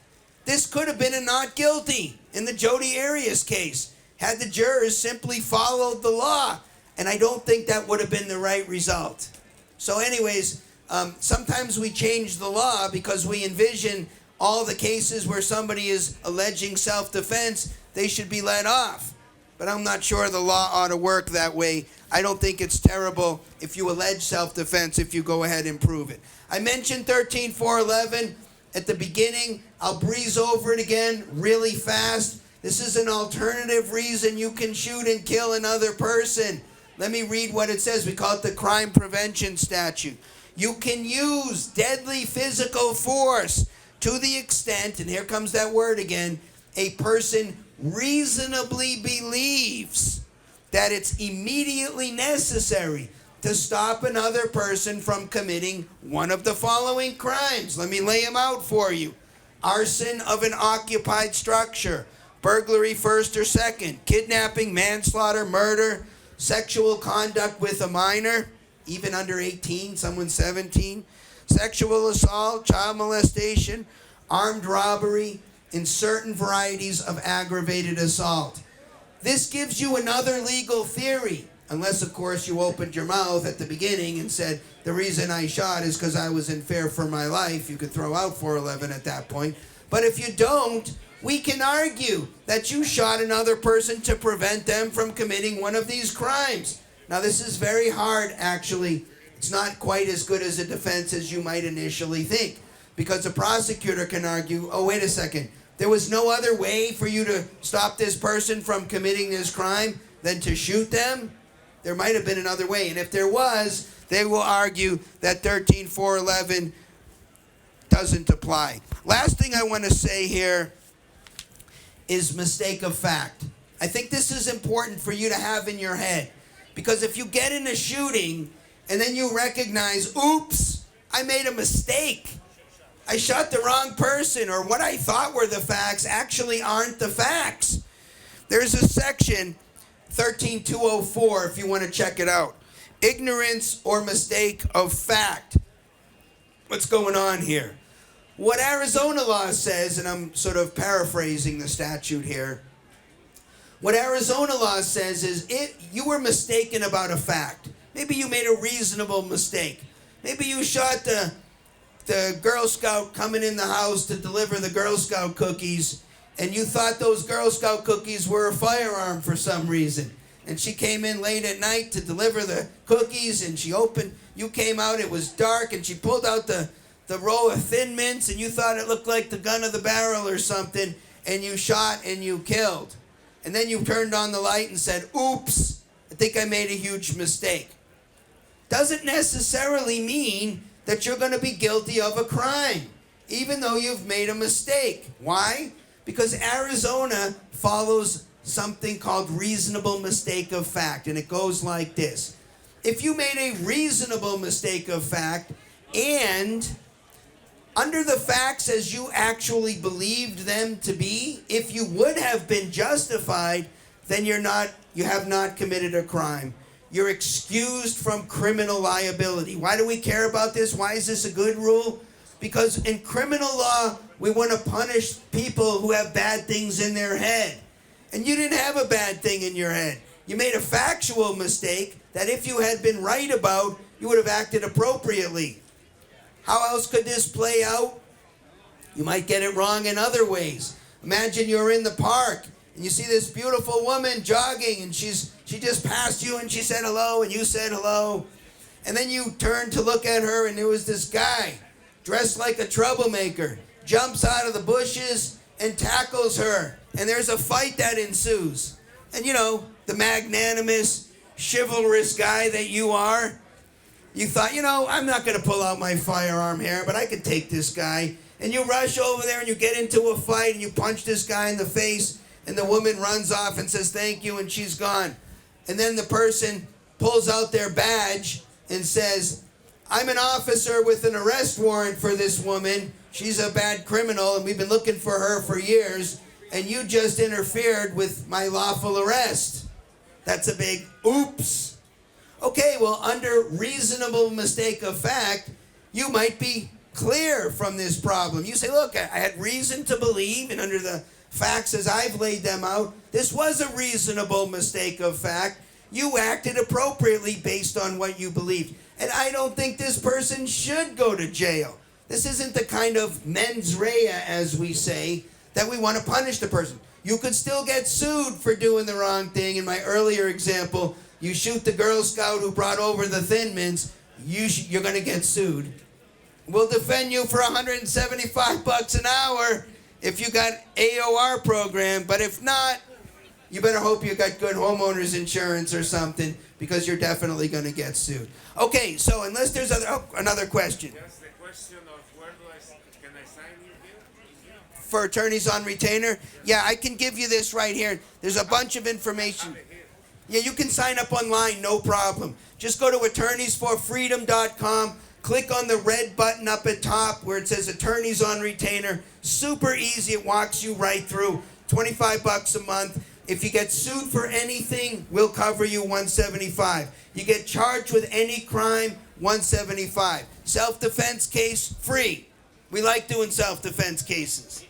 This could have been a not guilty in the Jodi Arias case, had the jurors simply followed the law. And I don't think that would have been the right result. So anyways, sometimes we change the law because we envision all the cases where somebody is alleging self-defense, they should be let off. But I'm not sure the law ought to work that way. I don't think it's terrible if you allege self-defense if you go ahead and prove it. I mentioned 13-411 at the beginning. I'll breeze over it again really fast. This is an alternative reason you can shoot and kill another person. Let me read what it says. We call it the crime prevention statute. You can use deadly physical force to the extent, and here comes that word again, a person reasonably believes that it's immediately necessary to stop another person from committing one of the following crimes. Let me lay them out for you. Arson of an occupied structure, burglary first or second, kidnapping, manslaughter, murder, sexual conduct with a minor, even under 18, someone 17, sexual assault, child molestation, armed robbery, and certain varieties of aggravated assault. This gives you another legal theory. Unless, of course, you opened your mouth at the beginning and said, the reason I shot is because I was in fear for my life. You could throw out 411 at that point. But if you don't, we can argue that you shot another person to prevent them from committing one of these crimes. Now, this is very hard, actually. It's not quite as good as a defense as you might initially think. Because a prosecutor can argue, oh, wait a second. There was no other way for you to stop this person from committing this crime than to shoot them? There might have been another way. And if there was, they will argue that 13411 doesn't apply. Last thing I want to say here is mistake of fact. I think this is important for you to have in your head. Because if you get in a shooting and then you recognize, oops, I made a mistake. I shot the wrong person, or what I thought were the facts actually aren't the facts. There's a section, 13204, if you want to check it out. Ignorance or mistake of fact. What's going on here? What Arizona law says, and I'm sort of paraphrasing the statute here. What Arizona law says is you were mistaken about a fact. Maybe you made a reasonable mistake. Maybe you shot the Girl Scout coming in the house to deliver the Girl Scout cookies, and you thought those Girl Scout cookies were a firearm for some reason. And she came in late at night to deliver the cookies, and you came out, it was dark, and she pulled out the roll of Thin Mints, and you thought it looked like the gun of the barrel or something, and you shot and you killed. And then you turned on the light and said, oops, I think I made a huge mistake. Doesn't necessarily mean that you're going to be guilty of a crime, even though you've made a mistake. Why? Because Arizona follows something called reasonable mistake of fact, and it goes like this. If you made a reasonable mistake of fact, and under the facts as you actually believed them to be, if you would have been justified, then you have not committed a crime. You're excused from criminal liability. Why do we care about this? Why is this a good rule? Because in criminal law, we want to punish people who have bad things in their head. And you didn't have a bad thing in your head. You made a factual mistake that if you had been right about, you would have acted appropriately. How else could this play out? You might get it wrong in other ways. Imagine you're in the park and you see this beautiful woman jogging, and she just passed you and she said hello and you said hello. And then you turned to look at her and there was this guy dressed like a troublemaker, jumps out of the bushes and tackles her. And there's a fight that ensues. And you know, the magnanimous, chivalrous guy that you are, you thought, I'm not going to pull out my firearm here, but I could take this guy. And you rush over there and you get into a fight and you punch this guy in the face, and the woman runs off and says thank you, and she's gone. And then the person pulls out their badge and says, I'm an officer with an arrest warrant for this woman. She's a bad criminal and we've been looking for her for years, and you just interfered with my lawful arrest. That's a big oops. Okay, well, under reasonable mistake of fact, you might be clear from this problem. You say, look, I had reason to believe, and under the facts as I've laid them out, this was a reasonable mistake of fact. You acted appropriately based on what you believed. And I don't think this person should go to jail. This isn't the kind of mens rea, as we say, that we want to punish the person. You could still get sued for doing the wrong thing. In my earlier example, you shoot the Girl Scout who brought over the Thin Mints, you're going to get sued. We'll defend you for $175 an hour if you got AOR program, but if not, you better hope you got good homeowners insurance or something, because you're definitely going to get sued. Okay, so unless there's another question.
Just the question of can I sign you here?
For attorneys on retainer? Yeah, I can give you this right here. There's a bunch of information. Yeah, you can sign up online, no problem. Just go to attorneysforfreedom.com, click on the red button up at top where it says Attorneys on Retainer. Super easy, it walks you right through. $25 a month. If you get sued for anything, we'll cover you $175. You get charged with any crime, $175. Self-defense case, free. We like doing self-defense cases.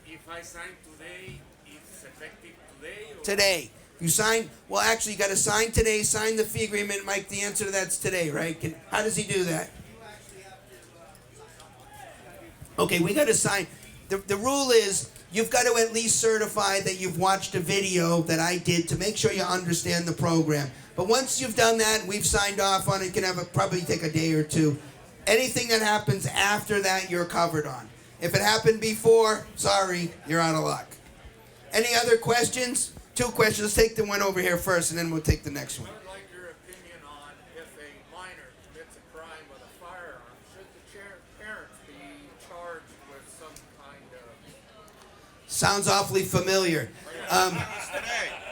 If I sign today, it's effective today? Or?
Today. You sign, well, actually, you got to sign today, sign the fee agreement. Mike, the answer to that's today, right? How does he do that? Okay, we got to sign. The rule is you've got to at least certify that you've watched a video that I did to make sure you understand the program. But once you've done that, we've signed off on it. You can probably take a day or two. Anything that happens after that, you're covered on. If it happened before, sorry, you're out of luck. Any other questions? 2 questions. Let's take the one over here first, and then we'll take the next one.
I would like your opinion on if a minor commits a crime with a firearm, should the parents be charged with some kind of...
Sounds awfully familiar.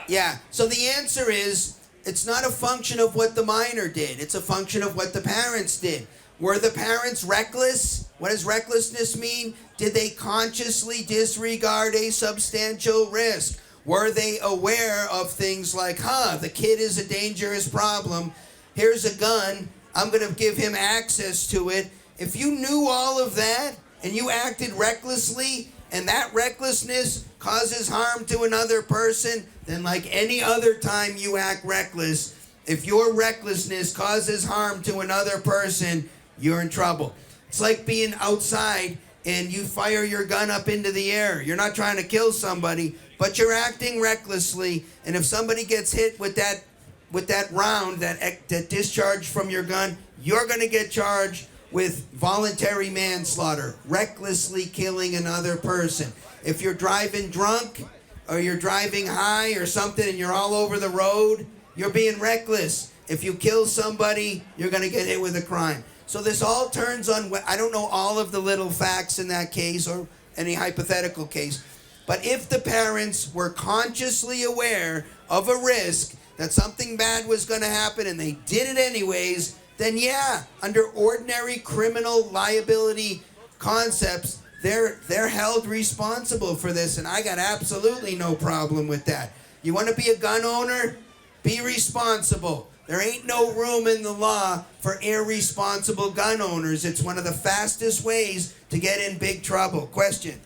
Yeah, so the answer is, it's not a function of what the minor did. It's a function of what the parents did. Were the parents reckless? What does recklessness mean? Did they consciously disregard a substantial risk? Were they aware of things like, the kid is a dangerous problem. Here's a gun. I'm going to give him access to it. If you knew all of that and you acted recklessly, and that recklessness causes harm to another person, then like any other time you act reckless, if your recklessness causes harm to another person, you're in trouble. It's like being outside and you fire your gun up into the air. You're not trying to kill somebody, but you're acting recklessly. And if somebody gets hit with that round, that discharge from your gun, you're going to get charged with voluntary manslaughter, recklessly killing another person. If you're driving drunk or you're driving high or something and you're all over the road, you're being reckless. If you kill somebody, you're going to get hit with a crime. So this all turns on, I don't know all of the little facts in that case or any hypothetical case, but if the parents were consciously aware of a risk that something bad was going to happen and they did it anyways, then yeah, under ordinary criminal liability concepts, they're held responsible for this, and I got absolutely no problem with that. You want to be a gun owner? Be responsible. There ain't no room in the law for irresponsible gun owners. It's one of the fastest ways to get in big trouble. Question?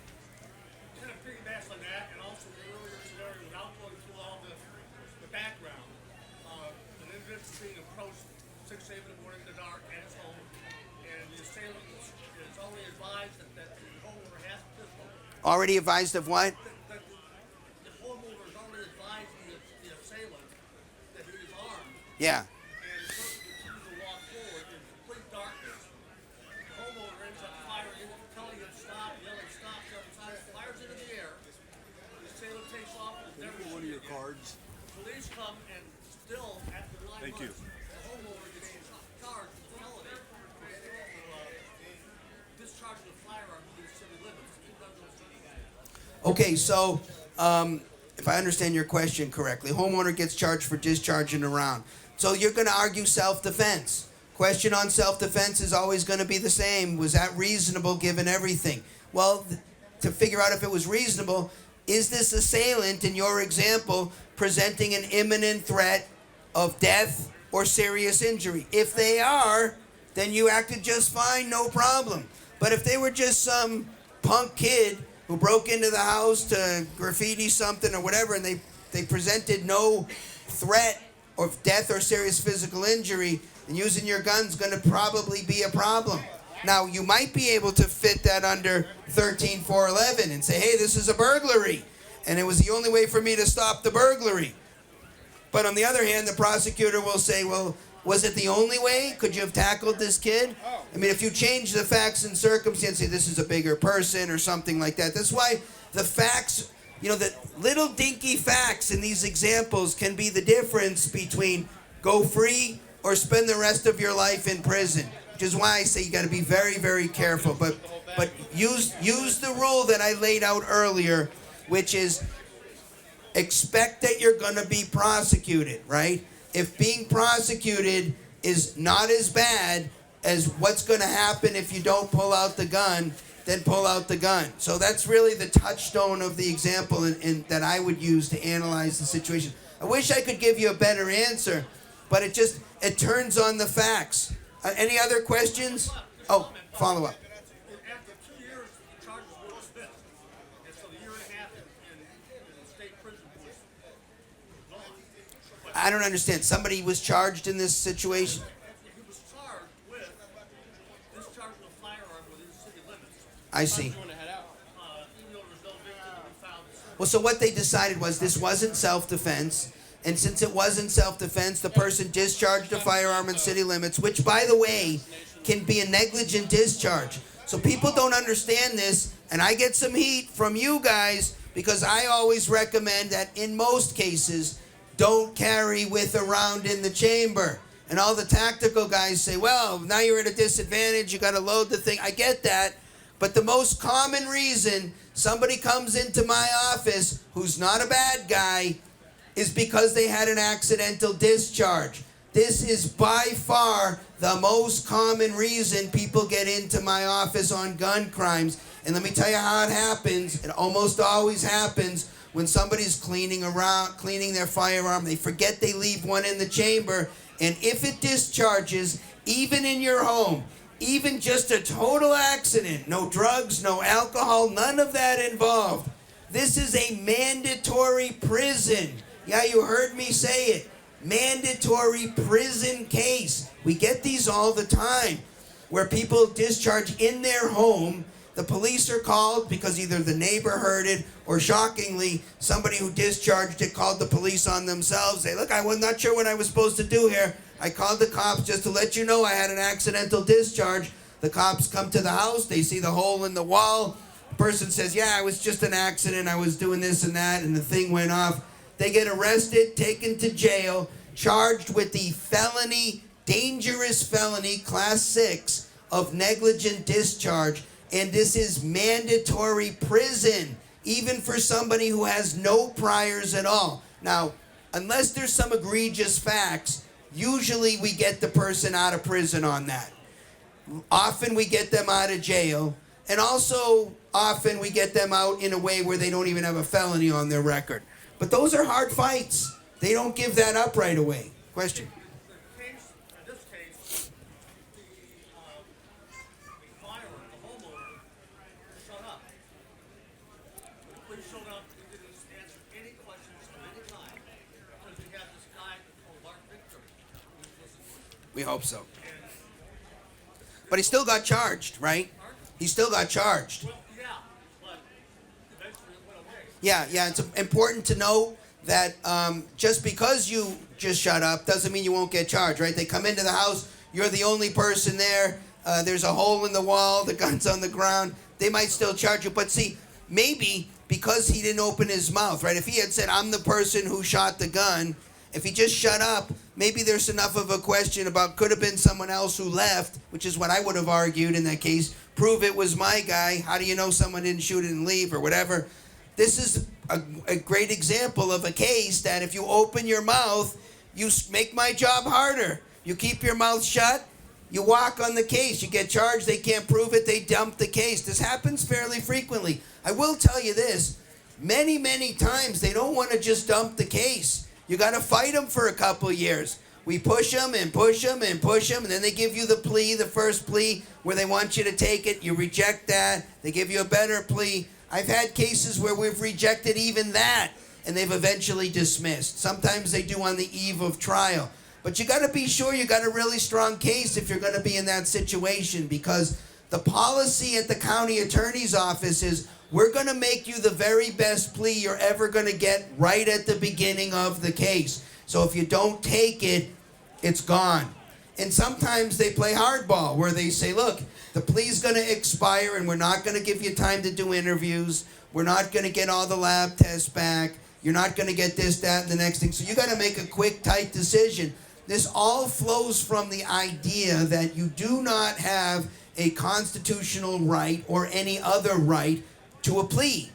Kind of piggyback on that, and also the earlier scenario, without going through all the background, an individual is being approached 6, 7 in the morning in the dark at his home, and the assailant is only advised that the homeowner has a pistol.
Already advised of what?
That the homeowner is already advising the assailant that he is armed.
Yeah.
And the person continues to walk forward in complete darkness. The homeowner ends up firing, telling him to stop, yelling stop several times, fires into the air. The assailant takes off and is never seen again.
cards.
Police come and still, after 9
Thank you.
months, the homeowner gets charged with felony for discharging a firearm within city limits. He doesn't know city guy.
Okay, so if I understand your question correctly, homeowner gets charged for discharging a round. So you're going to argue self-defense. Question on self-defense is always going to be the same. Was that reasonable given everything? Well, to figure out if it was reasonable, is this assailant, in your example, presenting an imminent threat of death or serious injury? If they are, then you acted just fine, no problem. But if they were just some punk kid who broke into the house to graffiti something or whatever, and they presented no threat of death or serious physical injury, and using your gun's going to probably be a problem. Now, you might be able to fit that under 13411 and say, hey, this is a burglary, and it was the only way for me to stop the burglary. But on the other hand, the prosecutor will say, well, was it the only way? Could you have tackled this kid? I mean, if you change the facts and circumstances, say this is a bigger person or something like that. That's why the facts, the little dinky facts in these examples can be the difference between go free or spend the rest of your life in prison. Which is why I say you got to be very, very careful. But use the rule that I laid out earlier, which is expect that you're going to be prosecuted, right? If being prosecuted is not as bad as what's going to happen if you don't pull out the gun, then pull out the gun. So that's really the touchstone of the example that I would use to analyze the situation. I wish I could give you a better answer, but it turns on the facts. Any other questions? Oh, follow up.
After 2 years, the charges were dismissed. And so the year and a half in state prison was null and
I don't understand. Somebody was charged in this situation?
He was charged with discharging a firearm within city limits.
I see.
Even though there was no victim to be found.
Well, so what they decided was this wasn't self-defense, and since it wasn't self-defense, the person discharged a firearm in city limits, which, by the way, can be a negligent discharge. So people don't understand this, and I get some heat from you guys because I always recommend that in most cases, don't carry with a round in the chamber. And all the tactical guys say, well, now you're at a disadvantage, you got to load the thing. I get that, but the most common reason somebody comes into my office who's not a bad guy is because they had an accidental discharge. This is by far the most common reason people get into my office on gun crimes. And let me tell you how it happens. It almost always happens when somebody's cleaning their firearm. They forget they leave one in the chamber. And if it discharges, even in your home, even just a total accident, no drugs, no alcohol, none of that involved, this is a mandatory prison. Yeah, you heard me say it. Mandatory prison case. We get these all the time where people discharge in their home. The police are called because either the neighbor heard it or, shockingly, somebody who discharged it called the police on themselves. Say, look, I was not sure what I was supposed to do here. I called the cops just to let you know I had an accidental discharge. The cops come to the house. They see the hole in the wall. The person says, yeah, it was just an accident. I was doing this and that, and the thing went off. They get arrested, taken to jail, charged with the felony, dangerous felony, class 6 of negligent discharge. And this is mandatory prison, even for somebody who has no priors at all. Now, unless there's some egregious facts, usually we get the person out of prison on that. Often we get them out of jail, and also often we get them out in a way where they don't even have a felony on their record. But those are hard fights. They don't give that up right away. Question?
In this case, the fireman, the homeowner, shut up. When the police showed up, he didn't answer any questions of any kind because we had this guy called Marc Victor who was listening.
We hope so. But he still got charged, right? He still got charged.
Well, yeah, but eventually it went away.
Yeah, it's important to know that just because you just shut up doesn't mean you won't get charged, right? They come into the house, you're the only person there, there's a hole in the wall, the gun's on the ground, they might still charge you. But see, maybe because he didn't open his mouth, right? If he had said, I'm the person who shot the gun, if he just shut up, maybe there's enough of a question about could have been someone else who left, which is what I would have argued in that case. Prove it was my guy. How do you know someone didn't shoot it and leave or whatever? This is a great example of a case that if you open your mouth, you make my job harder. You keep your mouth shut, you walk on the case, you get charged, they can't prove it, they dump the case. This happens fairly frequently. I will tell you this, many, many times they don't want to just dump the case. You got to fight them for a couple years. We push them and push them and push them, and then they give you the plea, the first plea, where they want you to take it. You reject that. They give you a better plea. I've had cases where we've rejected even that, and they've eventually dismissed. Sometimes they do on the eve of trial. But you got to be sure you got a really strong case if you're going to be in that situation, because the policy at the county attorney's office is we're going to make you the very best plea you're ever going to get right at the beginning of the case. So if you don't take it, it's gone. And sometimes they play hardball where they say, look, the plea's going to expire and we're not going to give you time to do interviews. We're not going to get all the lab tests back. You're not going to get this, that, and the next thing. So you got to make a quick, tight decision. This all flows from the idea that you do not have a constitutional right or any other right to a plea.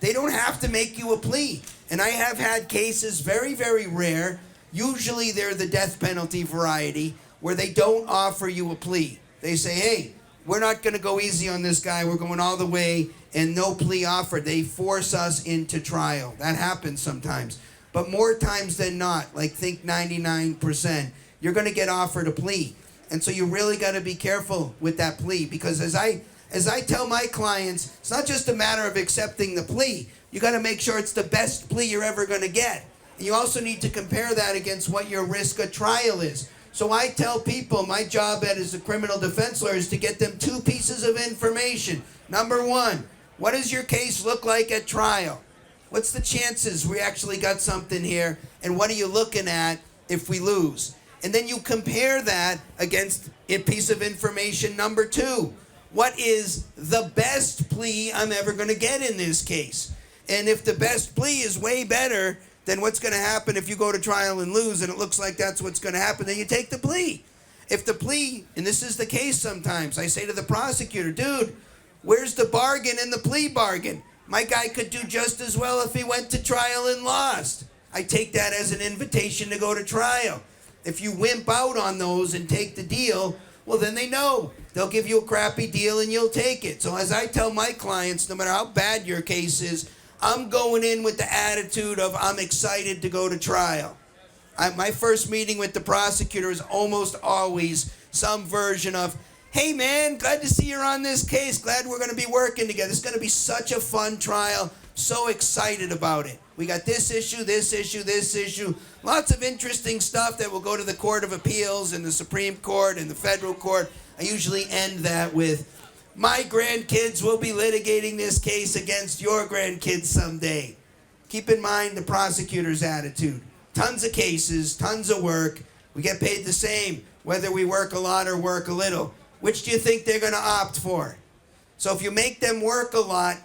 They don't have to make you a plea. And I have had cases, very, very rare, usually they're the death penalty variety, where they don't offer you a plea. They say, hey, we're not going to go easy on this guy. We're going all the way, and no plea offered. They force us into trial. That happens sometimes. But more times than not, like think 99%, you're going to get offered a plea. And so you really got to be careful with that plea, because as I tell my clients, it's not just a matter of accepting the plea. You got to make sure it's the best plea you're ever going to get. And you also need to compare that against what your risk of trial is. So I tell people my job as a criminal defense lawyer is to get them 2 pieces of information. Number 1, what does your case look like at trial? What's the chances we actually got something here? And what are you looking at if we lose? And then you compare that against a piece of information number 2. What is the best plea I'm ever going to get in this case? And if the best plea is way better than what's going to happen if you go to trial and lose, and it looks like that's what's going to happen, then you take the plea. If the plea, and this is the case sometimes, I say to the prosecutor, dude, where's the bargain in the plea bargain? My guy could do just as well if he went to trial and lost. I take that as an invitation to go to trial. If you wimp out on those and take the deal, well, then they know. They'll give you a crappy deal and you'll take it. So as I tell my clients, no matter how bad your case is, I'm going in with the attitude of I'm excited to go to trial. My first meeting with the prosecutor is almost always some version of, hey man, glad to see you're on this case. Glad we're going to be working together. It's going to be such a fun trial. So excited about it. We got this issue, this issue, this issue. Lots of interesting stuff that will go to the Court of Appeals and the Supreme Court and the federal court. I usually end that with, my grandkids will be litigating this case against your grandkids someday. Keep in mind the prosecutor's attitude. Tons of cases, tons of work. We get paid the same, whether we work a lot or work a little. Which do you think they're going to opt for? So if you make them work a lot,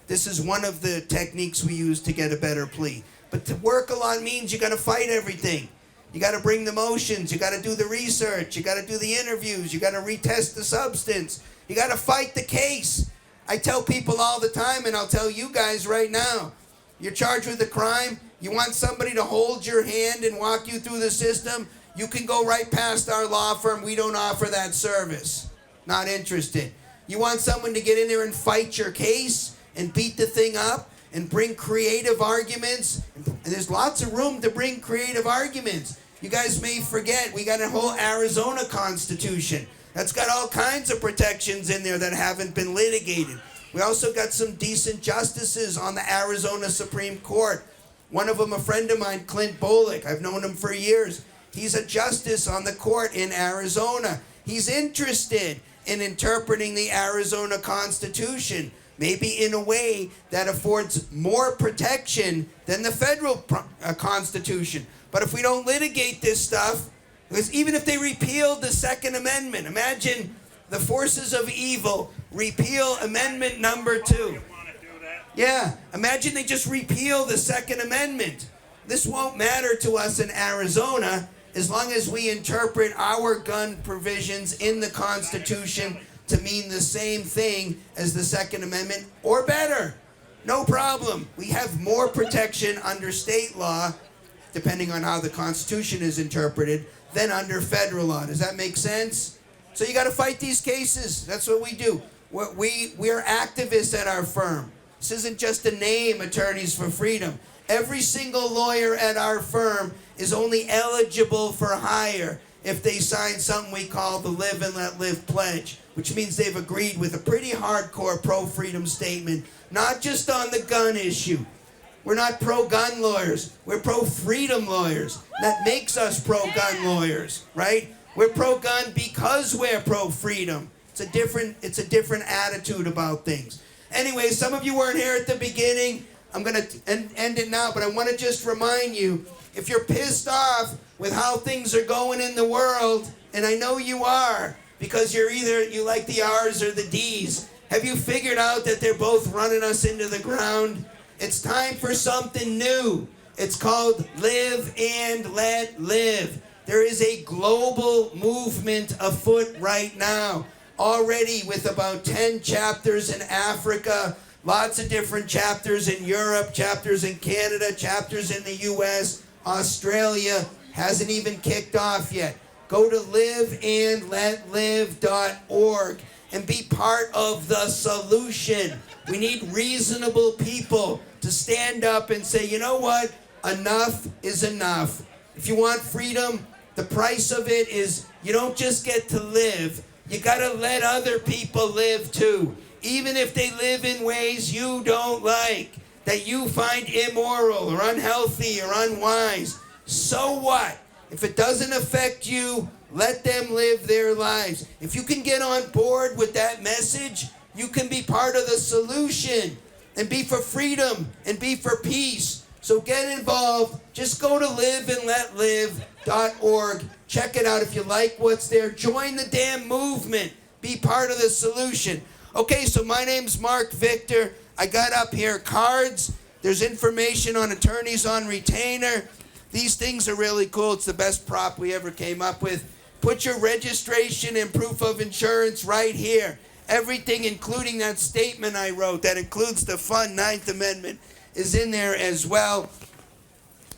this is one of the techniques we use to get a better plea. But to work a lot means you got to fight everything. You got to bring the motions. You got to do the research. You got to do the interviews. You got to retest the substance. You got to fight the case. I tell people all the time, and I'll tell you guys right now, you're charged with a crime. You want somebody to hold your hand and walk you through the system, you can go right past our law firm. We don't offer that service. Not interested. You want someone to get in there and fight your case and beat the thing up and bring creative arguments. And there's lots of room to bring creative arguments. You guys may forget, we got a whole Arizona Constitution that's got all kinds of protections in there that haven't been litigated. We also got some decent justices on the Arizona Supreme Court. One of them, a friend of mine, Clint Bolick. I've known him for years. He's a justice on the court in Arizona. He's interested in interpreting the Arizona Constitution, maybe in a way that affords more protection than the federal Constitution. But if we don't litigate this stuff, because even if they repealed the Second Amendment, imagine the forces of evil repeal Amendment number 2. Yeah, imagine they just repeal the Second Amendment. This won't matter to us in Arizona as long as we interpret our gun provisions in the Constitution to mean the same thing as the Second Amendment or better. No problem. We have more protection under state law, depending on how the Constitution is interpreted, than under federal law. Does that make sense? So you got to fight these cases. That's what we do. We're activists at our firm. This isn't just a name, Attorneys for Freedom. Every single lawyer at our firm is only eligible for hire if they sign something we call the Live and Let Live Pledge, which means they've agreed with a pretty hardcore pro-freedom statement, not just on the gun issue. We're not pro-gun lawyers. We're pro-freedom lawyers. That makes us pro-gun lawyers, right? We're pro-gun because we're pro-freedom. It's a different attitude about things. Anyway, some of you weren't here at the beginning. I'm going to end it now, but I want to just remind you, if you're pissed off with how things are going in the world, and I know you are, because you like the R's or the D's, have you figured out that they're both running us into the ground? It's time for something new. It's called Live and Let Live. There is a global movement afoot right now, already with about 10 chapters in Africa, lots of different chapters in Europe, chapters in Canada, chapters in the US. Australia hasn't even kicked off yet. Go to liveandletlive.org and be part of the solution. We need reasonable people to stand up and say, you know what? Enough is enough. If you want freedom, the price of it is you don't just get to live. You got to let other people live too, even if they live in ways you don't like. that you find immoral or unhealthy or unwise. So what? If it doesn't affect you, let them live their lives. If you can get on board with that message, you can be part of the solution and be for freedom and be for peace. So get involved. Just go to liveandletlive.org. Check it out if you like what's there. Join the damn movement. Be part of the solution. Okay, so my name's Marc Victor. I got up here cards. There's information on attorneys on retainer. These things are really cool. It's the best prop we ever came up with. Put your registration and proof of insurance right here. Everything, including that statement I wrote, that includes the fun 9th Amendment, is in there as well.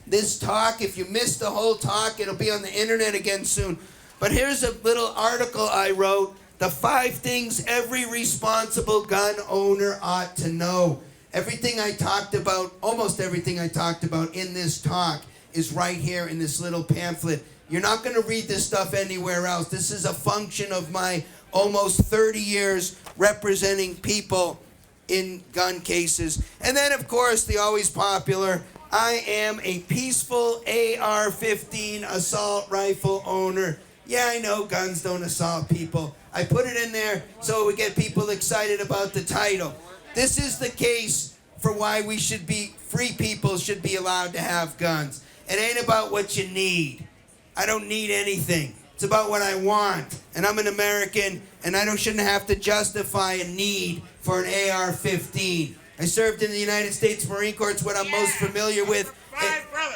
This talk, if you missed the whole talk, it'll be on the internet again soon. But here's a little article I wrote, the 5 things every responsible gun owner ought to know. Everything I talked about, almost everything I talked about in this talk is right here in this little pamphlet. You're not going to read this stuff anywhere else. This is a function of my almost 30 years representing people in gun cases. And then, of course, the always popular, I am a peaceful AR-15 assault rifle owner. Yeah, I know guns don't assault people. I put it in there so it would get people excited about the title. This is the case for why we should be, free people should be allowed to have guns. It ain't about what you need. I don't need anything. It's about what I want. And I'm an American, and I shouldn't have to justify a need for an AR-15. I served in the United States Marine Corps. It's what I'm most familiar with.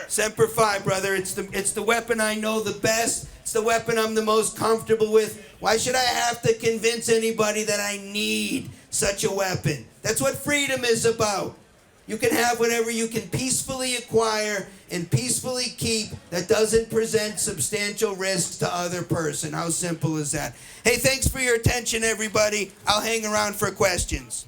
Semper Fi, brother. It's the weapon I know the best. It's the weapon I'm the most comfortable with. Why should I have to convince anybody that I need such a weapon? That's what freedom is about. You can have whatever you can peacefully acquire and peacefully keep that doesn't present substantial risks to other person. How simple is that? Hey, thanks for your attention, everybody. I'll hang around for questions.